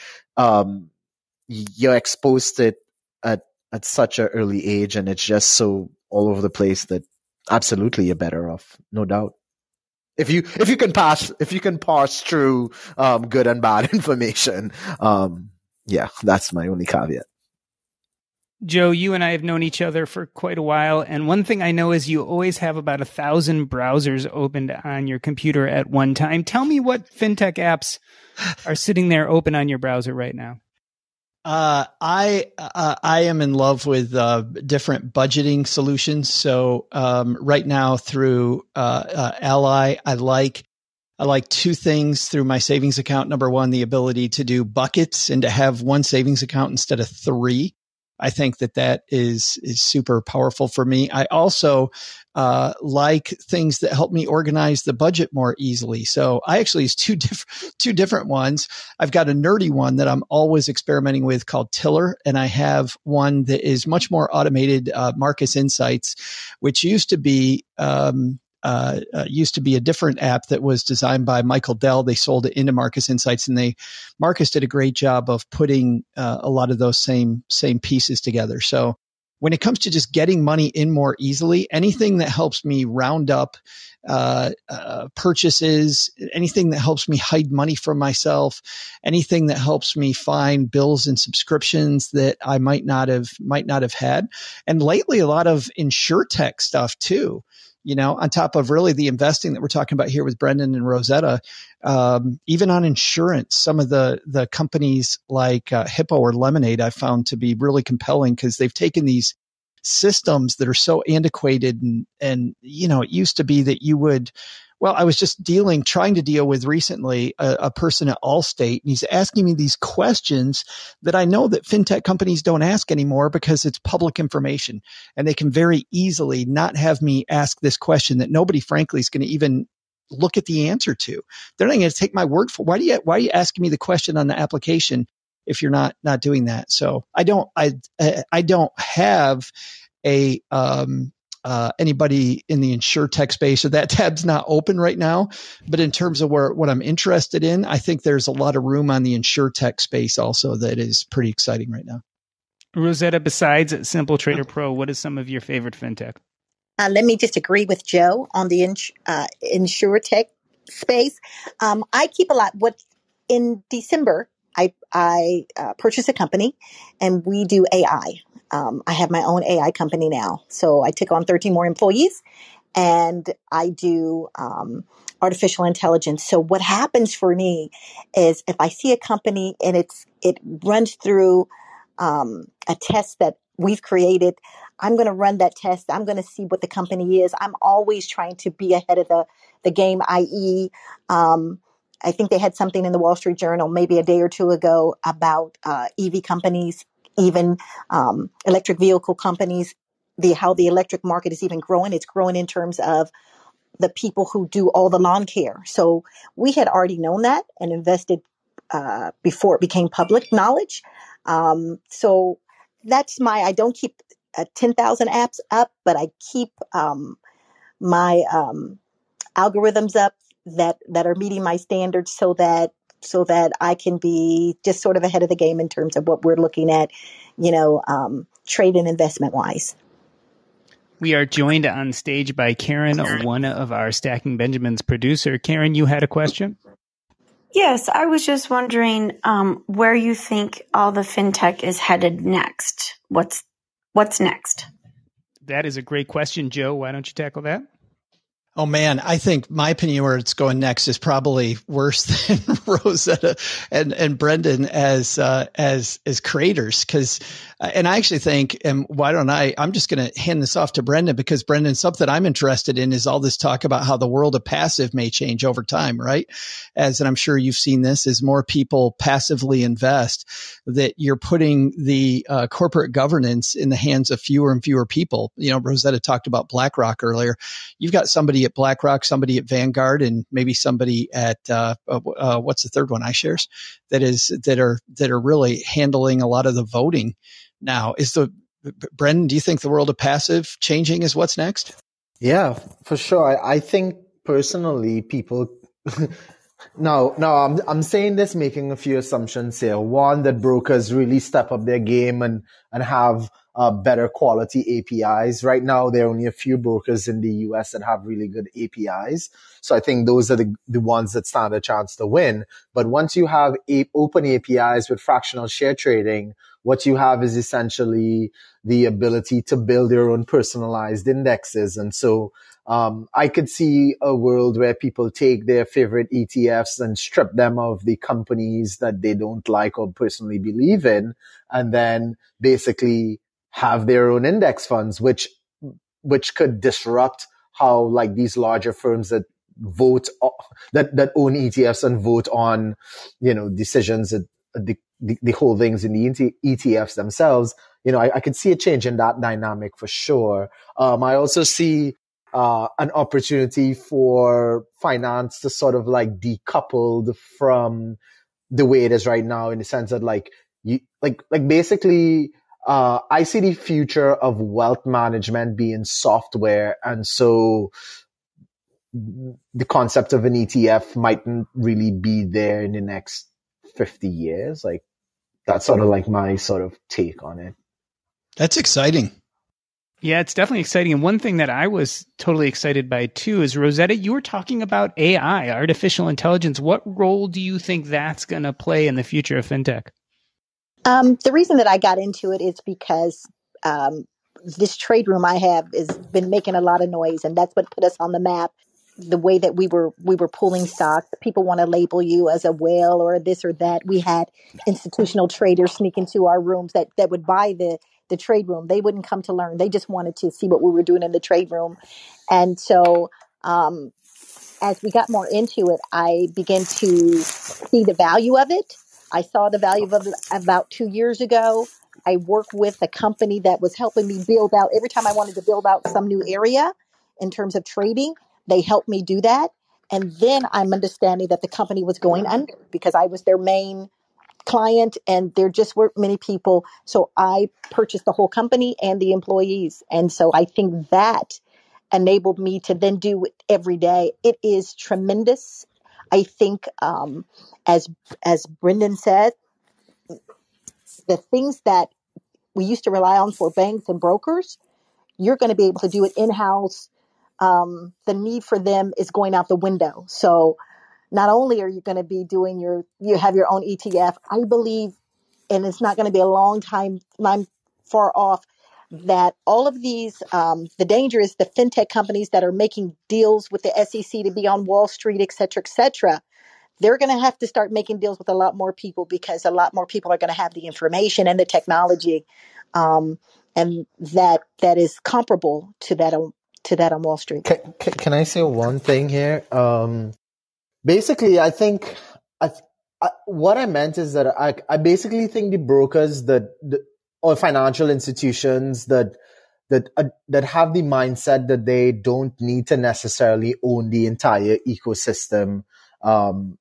you're exposed to it at such an early age, and it's just so all over the place that absolutely you're better off, no doubt. If you can parse through good and bad information, yeah, that's my only caveat. Joe, you and I have known each other for quite a while, and one thing I know is you always have about 1,000 browsers opened on your computer at one time. Tell me what fintech apps are sitting there open on your browser right now. I am in love with different budgeting solutions. So right now through Ally, I like two things through my savings account. Number one, the ability to do buckets and to have one savings account instead of three. I think that is super powerful for me. I also like things that help me organize the budget more easily. So I actually use two different ones. I've got a nerdy one that I'm always experimenting with called Tiller, and I have one that is much more automated, Marcus Insights, which used to be a different app that was designed by Michael Dell. They sold it into Marcus Insights, and Marcus did a great job of putting a lot of those same pieces together. So when it comes to just getting money in more easily, anything that helps me round up purchases, anything that helps me hide money from myself, anything that helps me find bills and subscriptions that I might not have had, and lately a lot of InsurTech stuff too. On top of really the investing that we're talking about here with Brendan and Rosetta, even on insurance, some of the companies like Hippo or Lemonade I've found to be really compelling because they've taken these systems that are so antiquated and it used to be that you would. Well, I was just trying to deal with recently a person at Allstate, and he's asking me these questions that I know that fintech companies don't ask anymore because it's public information, and they can very easily not have me ask this question that nobody, frankly, is going to even look at the answer to. They're not going to take my word for. Why are you asking me the question on the application if you're not doing that? So I don't have a anybody in the InsurTech space, so that tab's not open right now. But in terms of what I'm interested in, I think there's a lot of room on the InsurTech space also that is pretty exciting right now. Rosetta, besides Simple Trader Pro, what is some of your favorite fintech? Let me just agree with Joe on the InsurTech space. I keep a lot. In December, I purchased a company, and we do AI. I have my own AI company now. So I took on 13 more employees, and I do artificial intelligence. So what happens for me is if I see a company and it runs through a test that we've created, I'm going to run that test. I'm going to see what the company is. I'm always trying to be ahead of the game, i.e., I think they had something in the Wall Street Journal maybe a day or two ago about EV companies, even electric vehicle companies, how the electric market is even growing. It's growing in terms of the people who do all the lawn care. So we had already known that and invested before it became public knowledge. So that's I don't keep 10,000 apps up, but I keep my algorithms up that are meeting my standards so that I can be just sort of ahead of the game in terms of what we're looking at, trade and investment wise. We are joined on stage by Karen, one of our Stacking Benjamins producer. Karen, you had a question? Yes, I was just wondering where you think all the fintech is headed next. What's next? That is a great question, Joe. Why don't you tackle that? Oh man, I think my opinion where it's going next is probably worse than Rosetta and Brendan as creators. And I actually think, and why don't I'm just going to hand this off to Brendan because Brendan, something I'm interested in is all this talk about how the world of passive may change over time, right? And I'm sure you've seen this as more people passively invest, that you're putting the corporate governance in the hands of fewer and fewer people. Rosetta talked about BlackRock earlier. You've got somebody at BlackRock, somebody at Vanguard, and maybe somebody at what's the third one? iShares that are really handling a lot of the voting now. Brendan, do you think the world of passive changing is what's next? Yeah, for sure. I think personally, people. No, I'm saying this making a few assumptions here. One, that brokers really step up their game and have better quality APIs. Right now, there are only a few brokers in the US that have really good APIs. So I think those are the ones that stand a chance to win. But once you have open APIs with fractional share trading, what you have is essentially the ability to build your own personalized indexes. And so I could see a world where people take their favorite ETFs and strip them of the companies that they don't like or personally believe in, and then basically have their own index funds, which could disrupt how like these larger firms that that own ETFs and vote on, decisions that the holdings in the ETFs themselves. I could see a change in that dynamic for sure. I also see an opportunity for finance to sort of like decoupled from the way it is right now, in the sense that basically, I see the future of wealth management being software. And so the concept of an ETF mightn't really be there in the next 50 years. Like, that's sort of like my sort of take on it. That's exciting. Yeah, it's definitely exciting. And one thing that I was totally excited by too is, Rosetta, you were talking about AI, artificial intelligence. What role do you think that's going to play in the future of fintech? The reason that I got into it is because this trade room I have has been making a lot of noise, and that's what put us on the map. The way that we were pulling stock, people want to label you as a whale or this or that. We had institutional traders sneak into our rooms that would buy the trade room. They wouldn't come to learn. They just wanted to see what we were doing in the trade room. And so as we got more into it, I began to see the value of it. I saw the value of it about 2 years ago. I worked with a company that was helping me build out. Every time I wanted to build out some new area in terms of trading, they helped me do that. And then I'm understanding that the company was going under because I was their main client and there just weren't many people. So I purchased the whole company and the employees. And so I think that enabled me to then do it every day. It is tremendous. I think, as Brendan said, the things that we used to rely on for banks and brokers, you're going to be able to do it in-house. The need for them is going out the window. So not only are you going to be doing you have your own ETF, I believe, and it's not going to be a long time far off, that all of these, the danger is the fintech companies that are making deals with the SEC to be on Wall Street, et cetera, they're going to have to start making deals with a lot more people because a lot more people are going to have the information and the technology, and that is comparable to that on Wall Street. Can I say one thing here? Basically, I think what I meant is that I basically think the brokers or financial institutions that have the mindset that they don't need to necessarily own the entire ecosystem,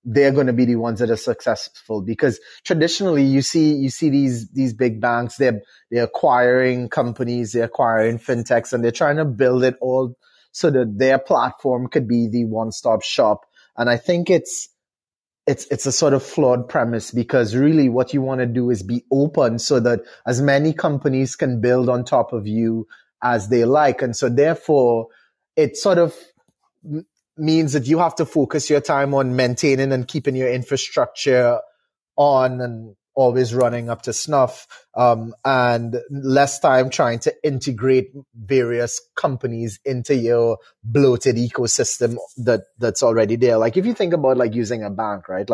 they're going to be the ones that are successful, because traditionally you see these big banks, they're acquiring companies, they're acquiring fintechs, and they're trying to build it all so that their platform could be the one-stop shop. And I think it's a sort of flawed premise, because really what you want to do is be open so that as many companies can build on top of you as they like. And so therefore it sort of means that you have to focus your time on maintaining and keeping your infrastructure on and always running up to snuff, and less time trying to integrate various companies into your bloated ecosystem that's already there. Like if you think about like using a bank, right?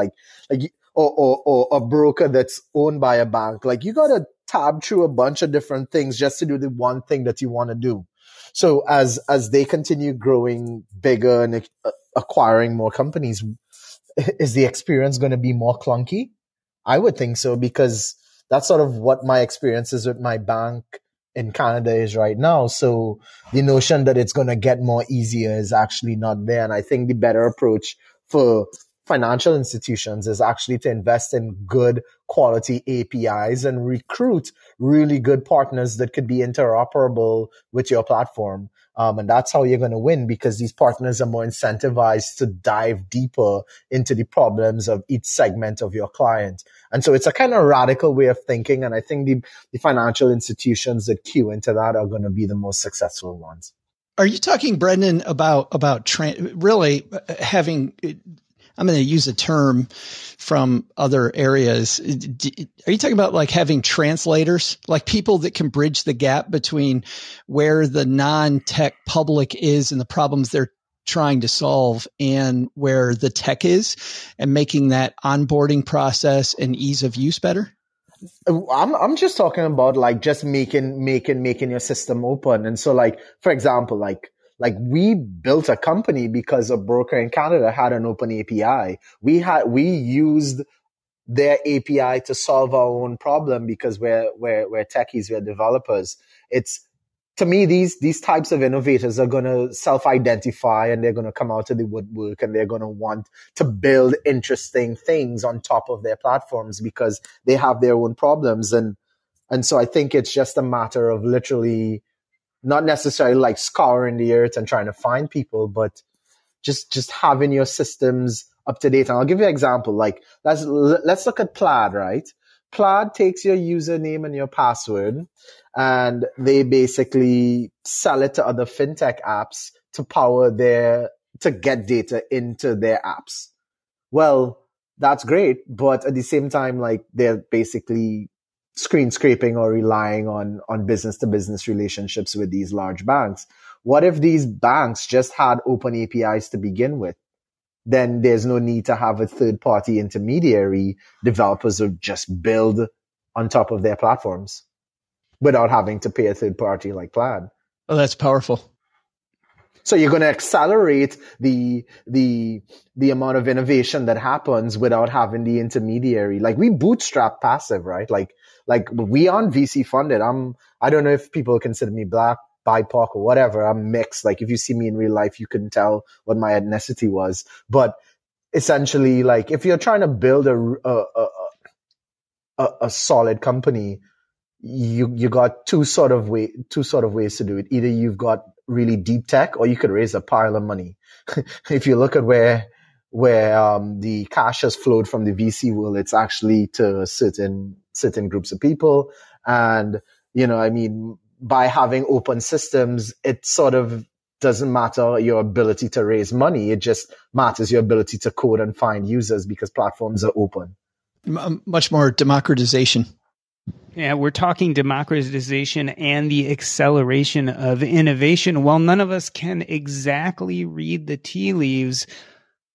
Or a broker that's owned by a bank, like you got to tab through a bunch of different things just to do the one thing that you want to do. So as they continue growing bigger and acquiring more companies, is the experience going to be more clunky? I would think so, because that's sort of what my experience is with my bank in Canada is right now. So the notion that it's going to get more easier is actually not there. And I think the better approach for financial institutions is actually to invest in good quality APIs and recruit really good partners that could be interoperable with your platform. And that's how you're going to win, because these partners are more incentivized to dive deeper into the problems of each segment of your client. And so it's a kind of radical way of thinking. And I think the financial institutions that cue into that are going to be the most successful ones. Are you talking, Brendan, about really having, I'm going to use a term from other areas. Are you talking about like having translators, like people that can bridge the gap between where the non-tech public is and the problems they're trying to solve and where the tech is, and making that onboarding process and ease of use better? I'm just talking about like just making your system open. And so like, for example, like we built a company because a broker in Canada had an open API. We used their API to solve our own problem because we're techies, we're developers. It's, to me, these types of innovators are going to self-identify, and they're going to come out of the woodwork, and they're going to want to build interesting things on top of their platforms because they have their own problems. And so I think it's just a matter of literally not necessarily like scouring the earth and trying to find people, but just having your systems up to date. And I'll give you an example. Like let's look at Plaid, right? Plaid takes your username and your password, and they basically sell it to other fintech apps to get data into their apps. Well, that's great, but at the same time, like they're basically screen scraping or relying on business to business relationships with these large banks. What if these banks just had open APIs to begin with? Then there's no need to have a third party intermediary. Developers would just build on top of their platforms without having to pay a third party like Plaid. Oh, that's powerful. So you're going to accelerate the amount of innovation that happens without having the intermediary. Like we bootstrap passive, right? Like we aren't VC funded. I don't know if people consider me black, BIPOC or whatever. I'm mixed. Like if you see me in real life, you couldn't tell what my ethnicity was. But essentially, like if you're trying to build a solid company, you got two sort of ways to do it. Either you've got really deep tech, or you could raise a pile of money. If you look at where the cash has flowed from the VC world, it's actually to certain groups of people. And I mean, by having open systems, it sort of doesn't matter your ability to raise money. It just matters your ability to code and find users because platforms are open. Much more democratization. Yeah, we're talking democratization and the acceleration of innovation. While none of us can exactly read the tea leaves,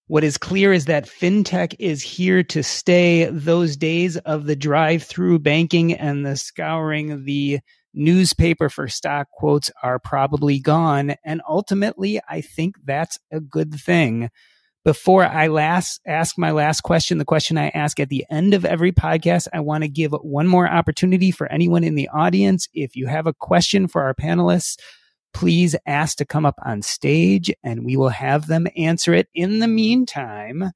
what is clear is that fintech is here to stay. Those days of the drive-through banking and the scouring the newspaper for stock quotes are probably gone. And ultimately, I think that's a good thing. Before I ask my last question, the question I ask at the end of every podcast, I want to give one more opportunity for anyone in the audience. If you have a question for our panelists, please ask to come up on stage and we will have them answer it. In the meantime,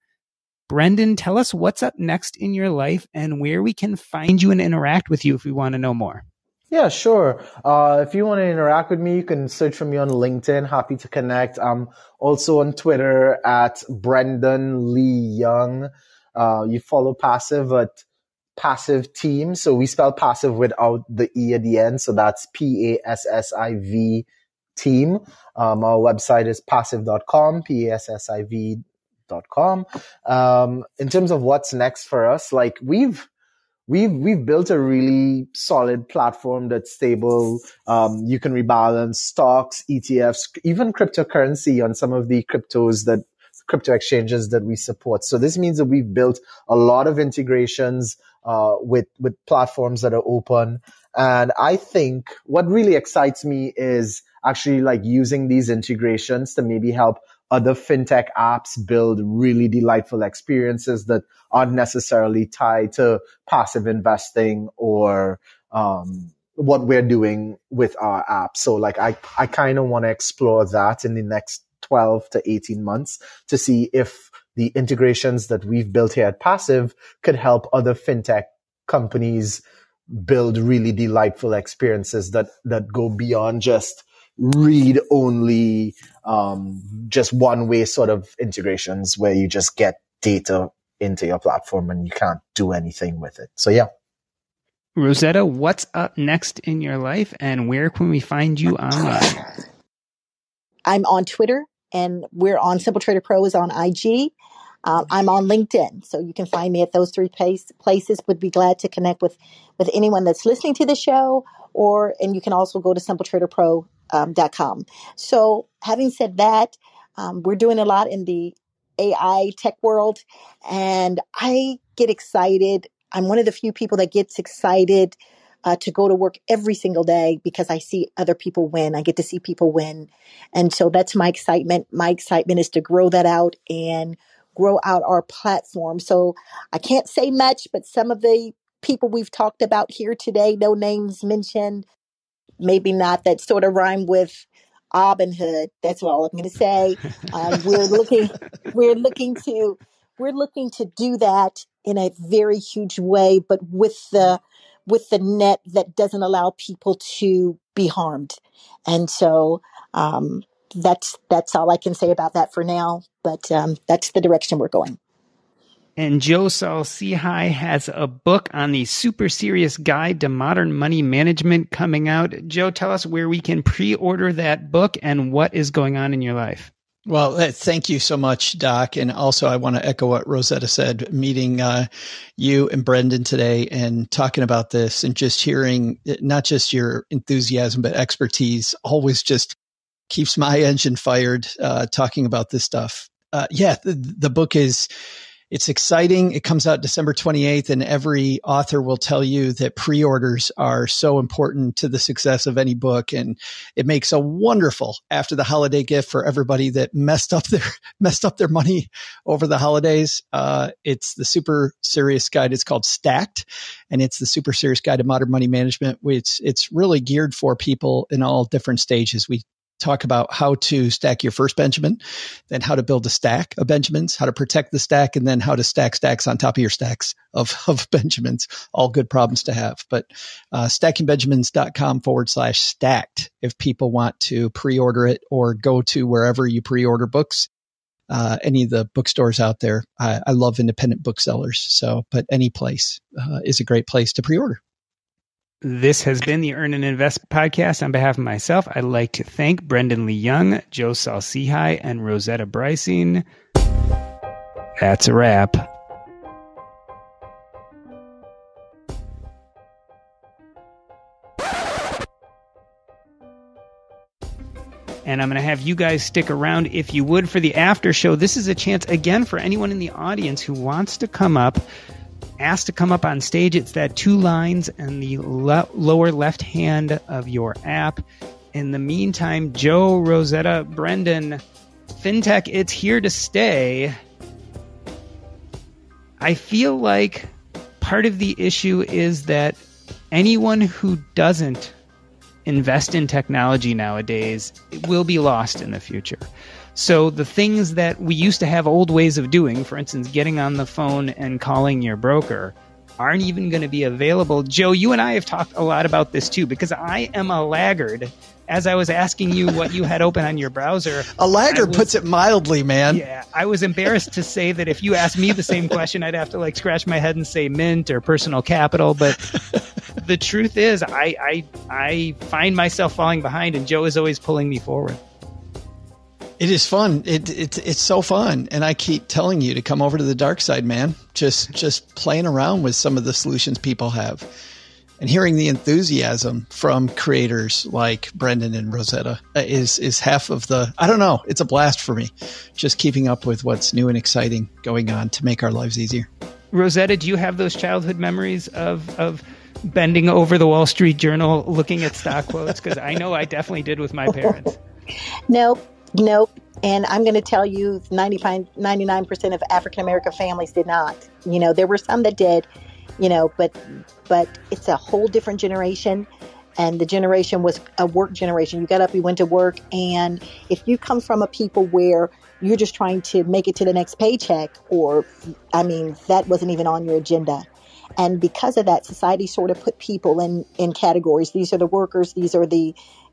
Brendan, tell us what's up next in your life and where we can find you and interact with you if we want to know more. Yeah, sure. If you want to interact with me, you can search for me on LinkedIn. Happy to connect. I'm also on Twitter at Brendan Lee Young. You follow Passive at Passive Team. So we spell passive without the E at the end. So that's PASSIV team. Our website is passive.com, PASSIV.com. In terms of what's next for us, like we've built a really solid platform that's stable. You can rebalance stocks, ETFs, even cryptocurrency on some of the crypto exchanges that we support. So this means that we've built a lot of integrations with platforms that are open. And I think what really excites me is actually like using these integrations to maybe help other fintech apps build really delightful experiences that aren't necessarily tied to passive investing or what we're doing with our app. So like I kind of want to explore that in the next 12 to 18 months to see if the integrations that we've built here at Passive could help other fintech companies build really delightful experiences that go beyond just read only, just one way sort of integrations where you just get data into your platform and you can't do anything with it. So yeah. Rosetta, what's up next in your life and where can we find you online? I'm on Twitter and we're on Simple Trader Pro is on IG. I'm on LinkedIn, so you can find me at those three places. Would be glad to connect with anyone that's listening to the show, and you can also go to simpletraderpro.com. So having said that, we're doing a lot in the AI tech world, and I get excited. I'm one of the few people that gets excited to go to work every single day because I see other people win. I get to see people win. And so that's my excitement. My excitement is to grow that out and grow out our platform. So I can't say much, but some of the people we've talked about here today, no names mentioned, maybe not, that sort of rhyme with Robin Hood. That's all I'm going to say. We're looking to do that in a very huge way, but with the net that doesn't allow people to be harmed. And so that's all I can say about that for now. But that's the direction we're going. And Joe Saul-Sehy has a book on the Super Serious Guide to Modern Money Management coming out. Joe, tell us where we can pre-order that book and what is going on in your life. Well, thank you so much, Doc. And also, I want to echo what Rosetta said, meeting you and Brendan today and talking about this and just hearing not just your enthusiasm, but expertise always just keeps my engine fired talking about this stuff. The book it's exciting. It comes out December 28th, and every author will tell you that pre-orders are so important to the success of any book. And it makes a wonderful after the holiday gift for everybody that messed up their money over the holidays. It's the Super Serious Guide. It's called Stacked, and it's the Super Serious Guide to Modern Money Management, which it's really geared for people in all different stages. We talk about how to stack your first Benjamin, then how to build a stack of Benjamins, how to protect the stack, and then how to stack stacks on top of your stacks of Benjamins. All good problems to have. But stackingbenjamins.com/stacked if people want to pre-order it or go to wherever you pre-order books. Any of the bookstores out there. I love independent booksellers. But any place is a great place to pre-order. This has been the Earn and Invest podcast. On behalf of myself, I'd like to thank Brendan Lee Young, Joe Saul-Sehy, and Rosetta Bryson. That's a wrap. And I'm going to have you guys stick around if you would for the after show. This is a chance again for anyone in the audience who wants to come up. Asked to come up on stage. It's that 2 lines in the lower left hand of your app. In the meantime, Joe, Rosetta, Brendan, Fintech, it's here to stay. I feel like part of the issue is that anyone who doesn't invest in technology nowadays will be lost in the future. So the things that we used to have old ways of doing, for instance, getting on the phone and calling your broker, aren't even going to be available. Joe, you and I have talked a lot about this too, because I am a laggard. As I was asking you what you had open on your browser. A laggard puts it mildly, man. Yeah, I was embarrassed to say that if you asked me the same question, I'd have to scratch my head and say Mint or Personal Capital. But the truth is, I find myself falling behind, and Joe is always pulling me forward. It is fun. It's so fun. And I keep telling you to come over to the dark side, man. Just playing around with some of the solutions people have and hearing the enthusiasm from creators like Brendan and Rosetta is half of I don't know. It's a blast for me. Just keeping up with what's new and exciting going on to make our lives easier. Rosetta, do you have those childhood memories of bending over the Wall Street Journal, looking at stock quotes? Because I know I definitely did with my parents. Nope. And I'm going to tell you 99% of African-American families did not. There were some that did, but it's a whole different generation. And the generation was a work generation. You got up, you went to work. And if you come from a people where you're just trying to make it to the next paycheck, that wasn't even on your agenda. And because of that, society sort of put people in categories. These are the workers. These are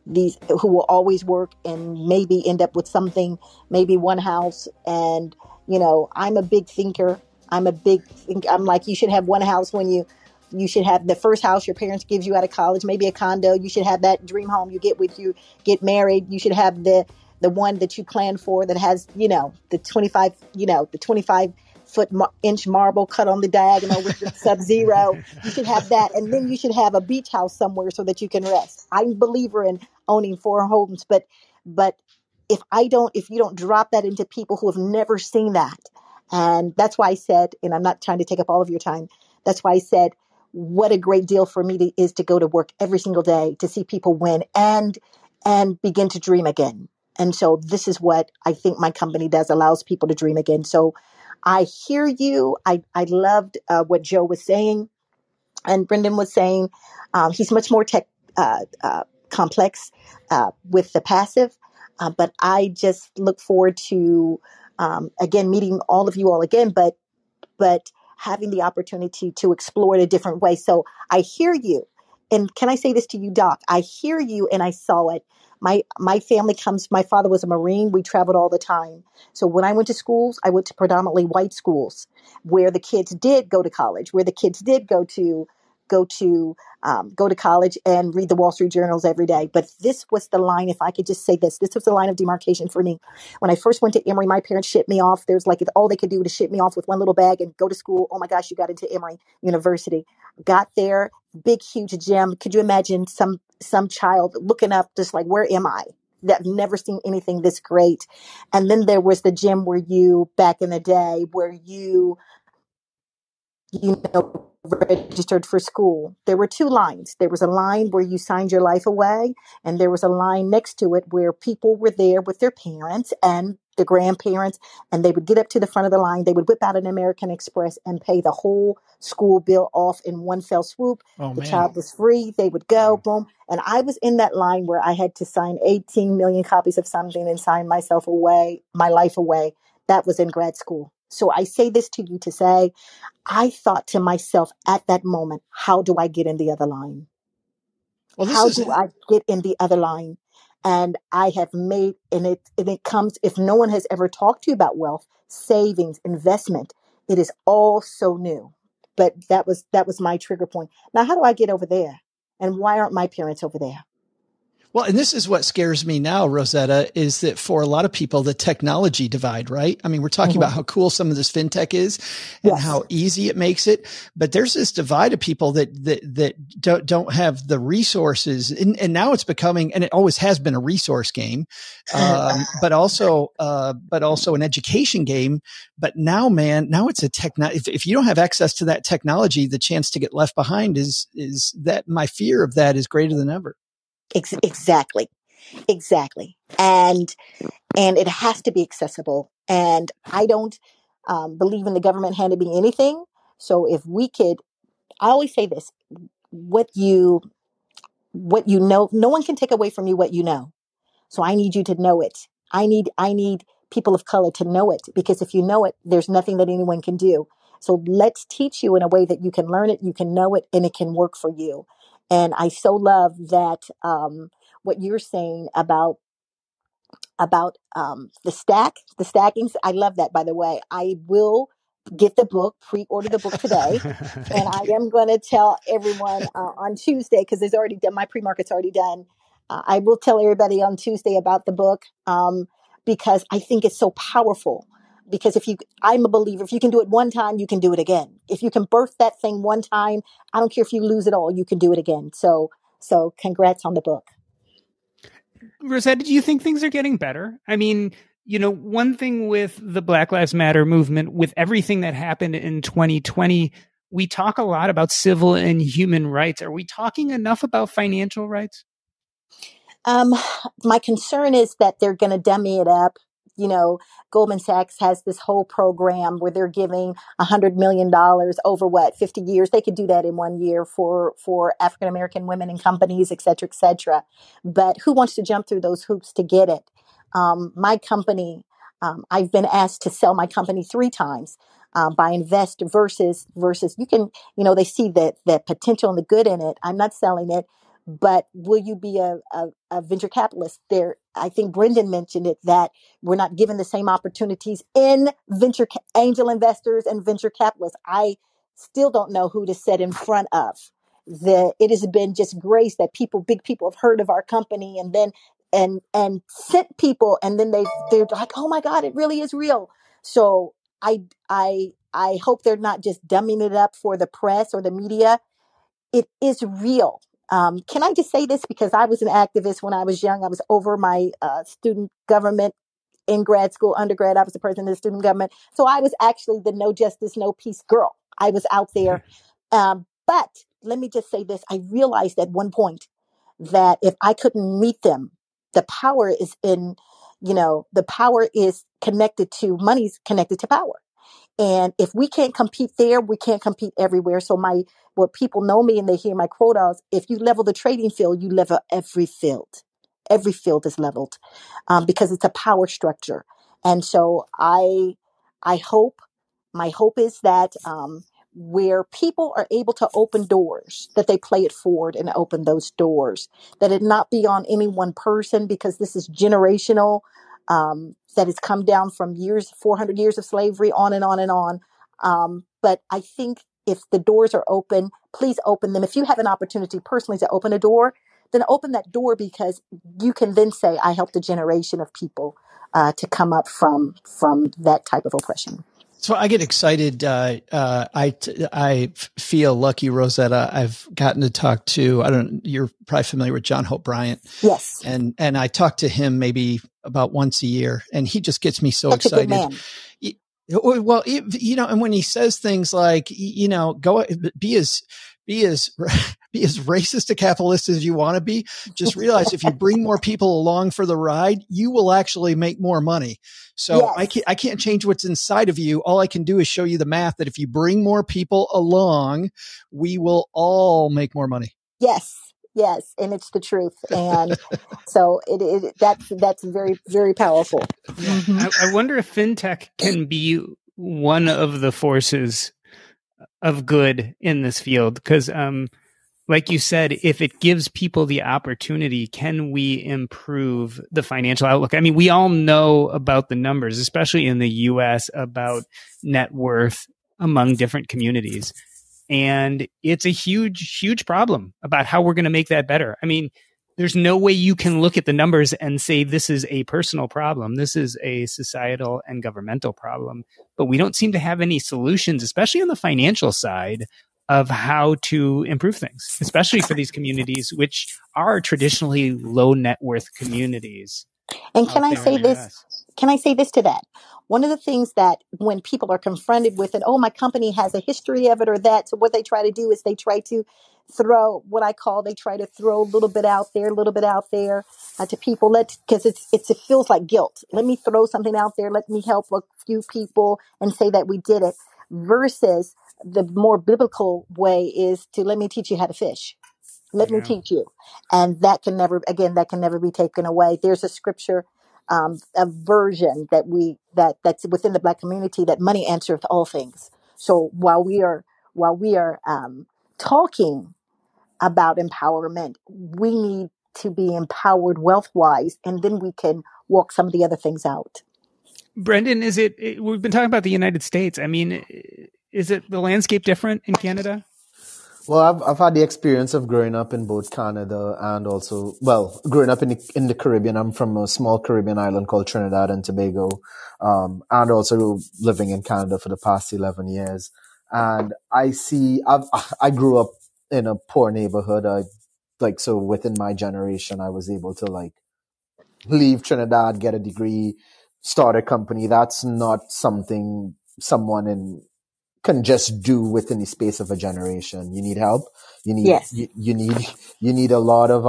these who will always work and maybe end up with something, maybe one house. And, I'm a big thinker. I'm like, you should have one house when you should have the first house your parents gives you out of college, maybe a condo. You should have that dream home you get when you get married. You should have the the one that you plan for that has, the 25, the 25-inch marble cut on the diagonal with the Sub-Zero. You should have that. And then you should have a beach house somewhere so that you can rest. I'm a believer in owning 4 homes, but if you don't drop that into people who have never seen that. And that's why I said, and I'm not trying to take up all of your time. That's why I said, what a great deal for me is to go to work every single day to see people win and begin to dream again. And so this is what I think my company does, allows people to dream again. So I hear you. I loved what Joe was saying and Brendan was saying. He's much more tech complex with the passive. But I just look forward to, again, meeting all of you all again, but having the opportunity to explore it a different way. So I hear you. And can I say this to you, Doc? I hear you and I saw it. My family my father was a Marine. We traveled all the time. So when I went to schools, I went to predominantly white schools where the kids did go to college, where the kids did go to college and read the Wall Street Journals every day. But this was the line, if I could just say this was the line of demarcation for me. When I first went to Emory, my parents shipped me off. There's all they could do to ship me off with one little bag and go to school. Oh my gosh, you got into Emory University. Got there, big, huge gym. Could you imagine some child looking up just like, where am I? That never seen anything this great. And then there was the gym back in the day where you registered for school. There were 2 lines. There was a line where you signed your life away, and there was a line next to it where people were there with their parents and the grandparents, and they would get up to the front of the line. They would whip out an American Express and pay the whole school bill off in one fell swoop. Oh, the man. child was free. They would go, boom. And I was in that line where I had to sign 18 million copies of something and sign my life away. That was in grad school. So I say this to you to say, I thought to myself at that moment, how do I get in the other line? How do I get in the other line? And I have made, and it comes, if no one has ever talked to you about wealth, savings, investment, it is all so new. But that was my trigger point. Now, how do I get over there? And why aren't my parents over there? Well, and this is what scares me now, Rosetta, is that for a lot of people, the technology divide, right? I mean, we're talking about how cool some of this fintech is and how easy it makes it. But there's this divide of people that don't have the resources. And now it's becoming, and it always has been a resource game, but also an education game. But now, man, it's a if you don't have access to that technology, the chance to get left behind is that my fear of that is greater than ever. Exactly. And it has to be accessible. And I don't believe in the government handing me anything. So if we could, I always say this, what you know, no one can take away from you what you know. So I need you to know it. I need people of color to know it, because if you know it, there's nothing that anyone can do. So let's teach you in a way that you can learn it, you can know it, and it can work for you. And I so love that what you're saying about the stackings. I love that, by the way. I will get the book, pre-order the book today. And I am going to tell everyone on Tuesday, because there's already done, my pre-market's already done. I will tell everybody on Tuesday about the book because I think it's so powerful. Because I'm a believer, if you can do it one time, you can do it again. If you can birth that thing one time, I don't care if you lose it all, you can do it again. So congrats on the book. Rosetta, do you think things are getting better? I mean, one thing with the Black Lives Matter movement, with everything that happened in 2020, we talk a lot about civil and human rights. Are we talking enough about financial rights? My concern is that they're going to dummy it up. Goldman Sachs has this whole program where they're giving $100 million over 50 years. They could do that in 1 year for African-American women in companies, et cetera, et cetera. But who wants to jump through those hoops to get it? My company, I've been asked to sell my company 3 times. By invest versus you can, they see the potential and the good in it. I'm not selling it. But will you be a venture capitalist? I think Brendan mentioned it, that we're not given the same opportunities in angel investors and venture capitalists. I still don't know who to set in front of. It has been just grace that big people have heard of our company, and then and sent people, and then they're like, oh my God, it really is real. So I hope they're not just dumbing it up for the press or the media. It is real. Can I just say this? Because I was an activist when I was young. I was over my student government in grad school, undergrad. I was the president of the student government. So I was actually the no justice, no peace girl. I was out there. But let me just say this. I realized at one point that if I couldn't meet them, the power is in, the power is connected to, money's connected to power. And if we can't compete there, we can't compete everywhere. So what people know me and they hear my quotas, if you level the trading field, you level every field. Every field is leveled because it's a power structure. And so I hope, my hope is that where people are able to open doors, that they play it forward and open those doors, that it not be on any one person, because this is generational, that has come down from 400 years of slavery, on and on and on. But I think if the doors are open, please open them. If you have an opportunity personally to open a door, then open that door, because you can then say, I helped a generation of people to come up from that type of oppression. So I get excited. I feel lucky, Rosetta. I've gotten to talk to, you're probably familiar with John Hope Bryant. Yes. And I talk to him maybe about once a year, and he just gets me so Such excited. A good man. Well, and when he says things like, go be as racist to capitalist as you want to be, just realize if you bring more people along for the ride, you will actually make more money. So yes. I can't change what's inside of you. All I can do is show you the math that if you bring more people along, we will all make more money. Yes. Yes. And it's the truth. And so that's very, very powerful. Yeah. Mm-hmm. I wonder if fintech can be one of the forces of good in this field. Because, like you said, if it gives people the opportunity, can we improve the financial outlook? I mean, we all know about the numbers, especially in the US, about net worth among different communities. And it's a huge, huge problem about how we're going to make that better. I mean, there's no way you can look at the numbers and say this is a personal problem. This is a societal and governmental problem. But we don't seem to have any solutions, especially on the financial side, of how to improve things, especially for these communities, which are traditionally low net worth communities. And can I say this? Can I say this to that? One of the things that when people are confronted with it, oh, my company has a history of it or that. So what they try to do is they try to throw they try to throw a little bit out there to people. Because it feels like guilt. Let me throw something out there. Let me help a few people and say that we did it, versus the more biblical way is to let me teach you how to fish. Let me teach you. And that can never be taken away. There's a scripture, a version that's within the Black community, that money answereth all things. So while we are talking about empowerment, we need to be empowered wealth-wise, and then we can walk some of the other things out. Brendan, we've been talking about the United States. I mean, is it the landscape different in Canada? Well, I've had the experience of growing up in both Canada and also, growing up in the Caribbean. I'm from a small Caribbean island called Trinidad and Tobago, and also living in Canada for the past 11 years. And I grew up in a poor neighborhood. So within my generation, I was able to leave Trinidad, get a degree, start a company. That's not something someone can just do within the space of a generation. You need help. You need, yes. you need a lot of,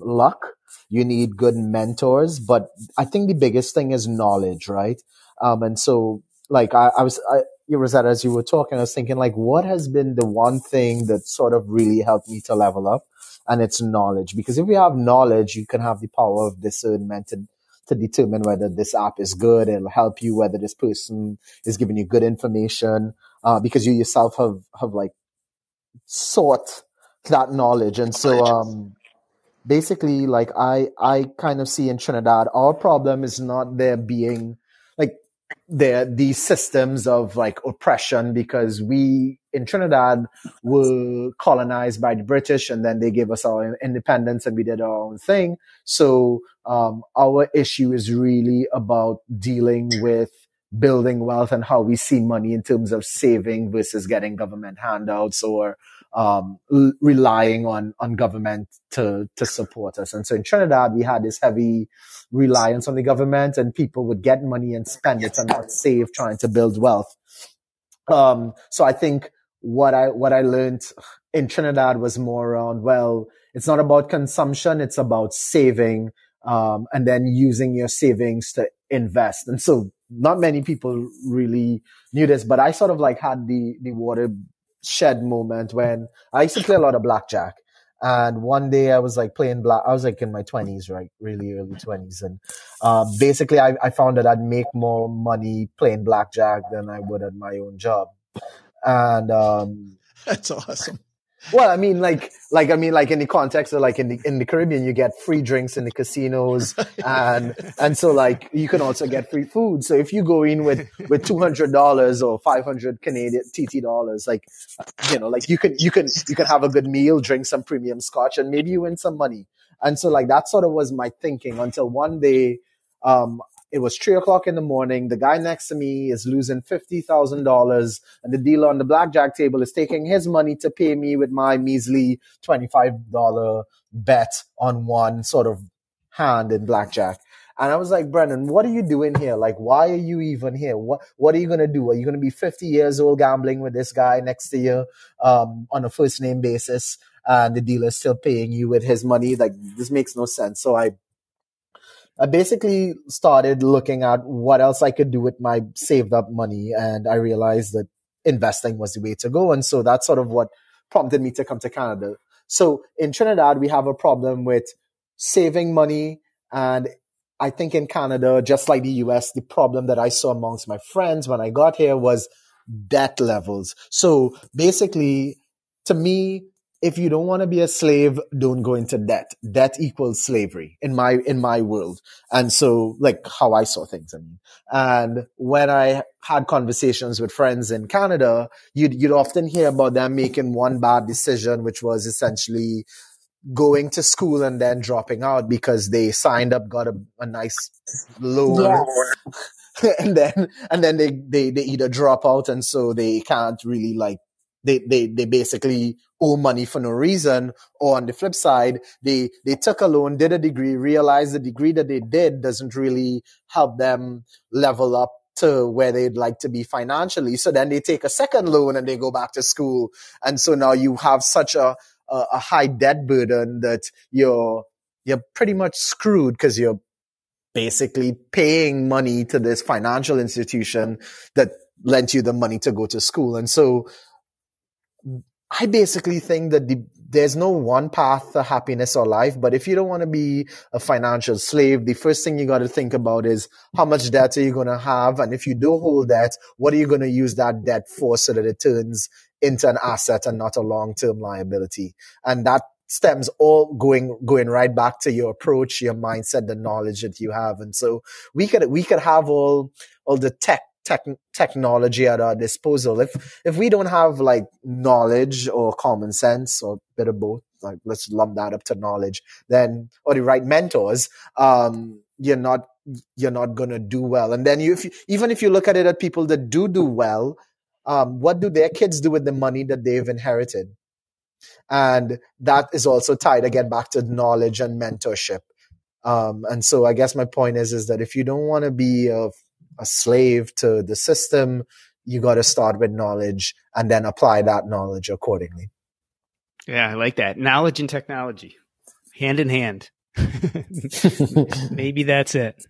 luck. You need good mentors, but I think the biggest thing is knowledge, right? And so Rosetta, as you were talking, I was thinking what has been the one thing that sort of really helped me to level up? And it's knowledge, because if you have knowledge, you can have the power of discernment to determine whether this app is good. It'll help you, whether this person is giving you good information. Because you yourself have sought that knowledge. And so, basically, I kind of see in Trinidad, our problem is not there being these systems of like oppression, because we in Trinidad were colonized by the British, and then they gave us our independence and we did our own thing. So our issue is really about dealing with building wealth and how we see money in terms of saving versus getting government handouts or relying on government to support us. And so in Trinidad, we had this heavy reliance on the government, and people would get money and spend it and not save, trying to build wealth. So I think what I learned in Trinidad was more around, well, it's not about consumption, it's about saving, and then using your savings to invest. And so not many people really knew this, but I sort of like had the watershed moment when I used to play a lot of blackjack. And one day I was like playing I was like in my 20s, right? Really early 20s. And basically I found that I'd make more money playing blackjack than I would at my own job. And that's awesome. Well, I mean, like in the context of like in the Caribbean, you get free drinks in the casinos, and so like you can also get free food. So if you go in with $200 or 500 Canadian TT dollars, like, you know, like you can have a good meal, drink some premium scotch, and maybe you win some money. And so like that sort of was my thinking until one day, it was 3:00 in the morning. The guy next to me is losing $50,000, and the dealer on the blackjack table is taking his money to pay me with my measly $25 bet on one sort of hand in blackjack. And I was like, Brendan, what are you doing here? Like, why are you even here? What are you going to do? Are you going to be 50 years old gambling with this guy next to you, on a first name basis, and the dealer is still paying you with his money? Like, this makes no sense. So I basically started looking at what else I could do with my saved up money, and I realized that investing was the way to go. And so that's sort of what prompted me to come to Canada. So in Trinidad, we have a problem with saving money. And I think in Canada, just like the US, the problem that I saw amongst my friends when I got here was debt levels. So basically, to me, if you don't want to be a slave, don't go into debt. Debt equals slavery in my world. And so, like, how I saw things, I mean. And when I had conversations with friends in Canada, you'd often hear about them making one bad decision, which was essentially going to school and then dropping out because they signed up, got a nice loan. Yeah. and then they either drop out, and so they can't really like, they basically owe money for no reason. Or on the flip side, they took a loan, did a degree, realized the degree that they did doesn't really help them level up to where they'd like to be financially. So then they take a second loan and they go back to school. And so now you have such a high debt burden that you're pretty much screwed, because you're basically paying money to this financial institution that lent you the money to go to school. And so I basically think that there's no one path to happiness or life, but if you don't want to be a financial slave, the first thing you got to think about is how much debt are you going to have? And if you do hold debt, what are you going to use that debt for so that it turns into an asset and not a long-term liability? And that stems all going right back to your approach, your mindset, the knowledge that you have. And so we could have all the technology at our disposal. If we don't have like knowledge or common sense or a bit of both, like let's lump that up to knowledge, then, or the right mentors, you're not gonna do well. And then even if you look at it at people that do well, what do their kids do with the money that they've inherited? And that is also tied again back to knowledge and mentorship. And so I guess my point is that if you don't want to be a slave to the system, you got to start with knowledge and then apply that knowledge accordingly. Yeah, I like that. Knowledge and technology, hand in hand. Maybe that's it.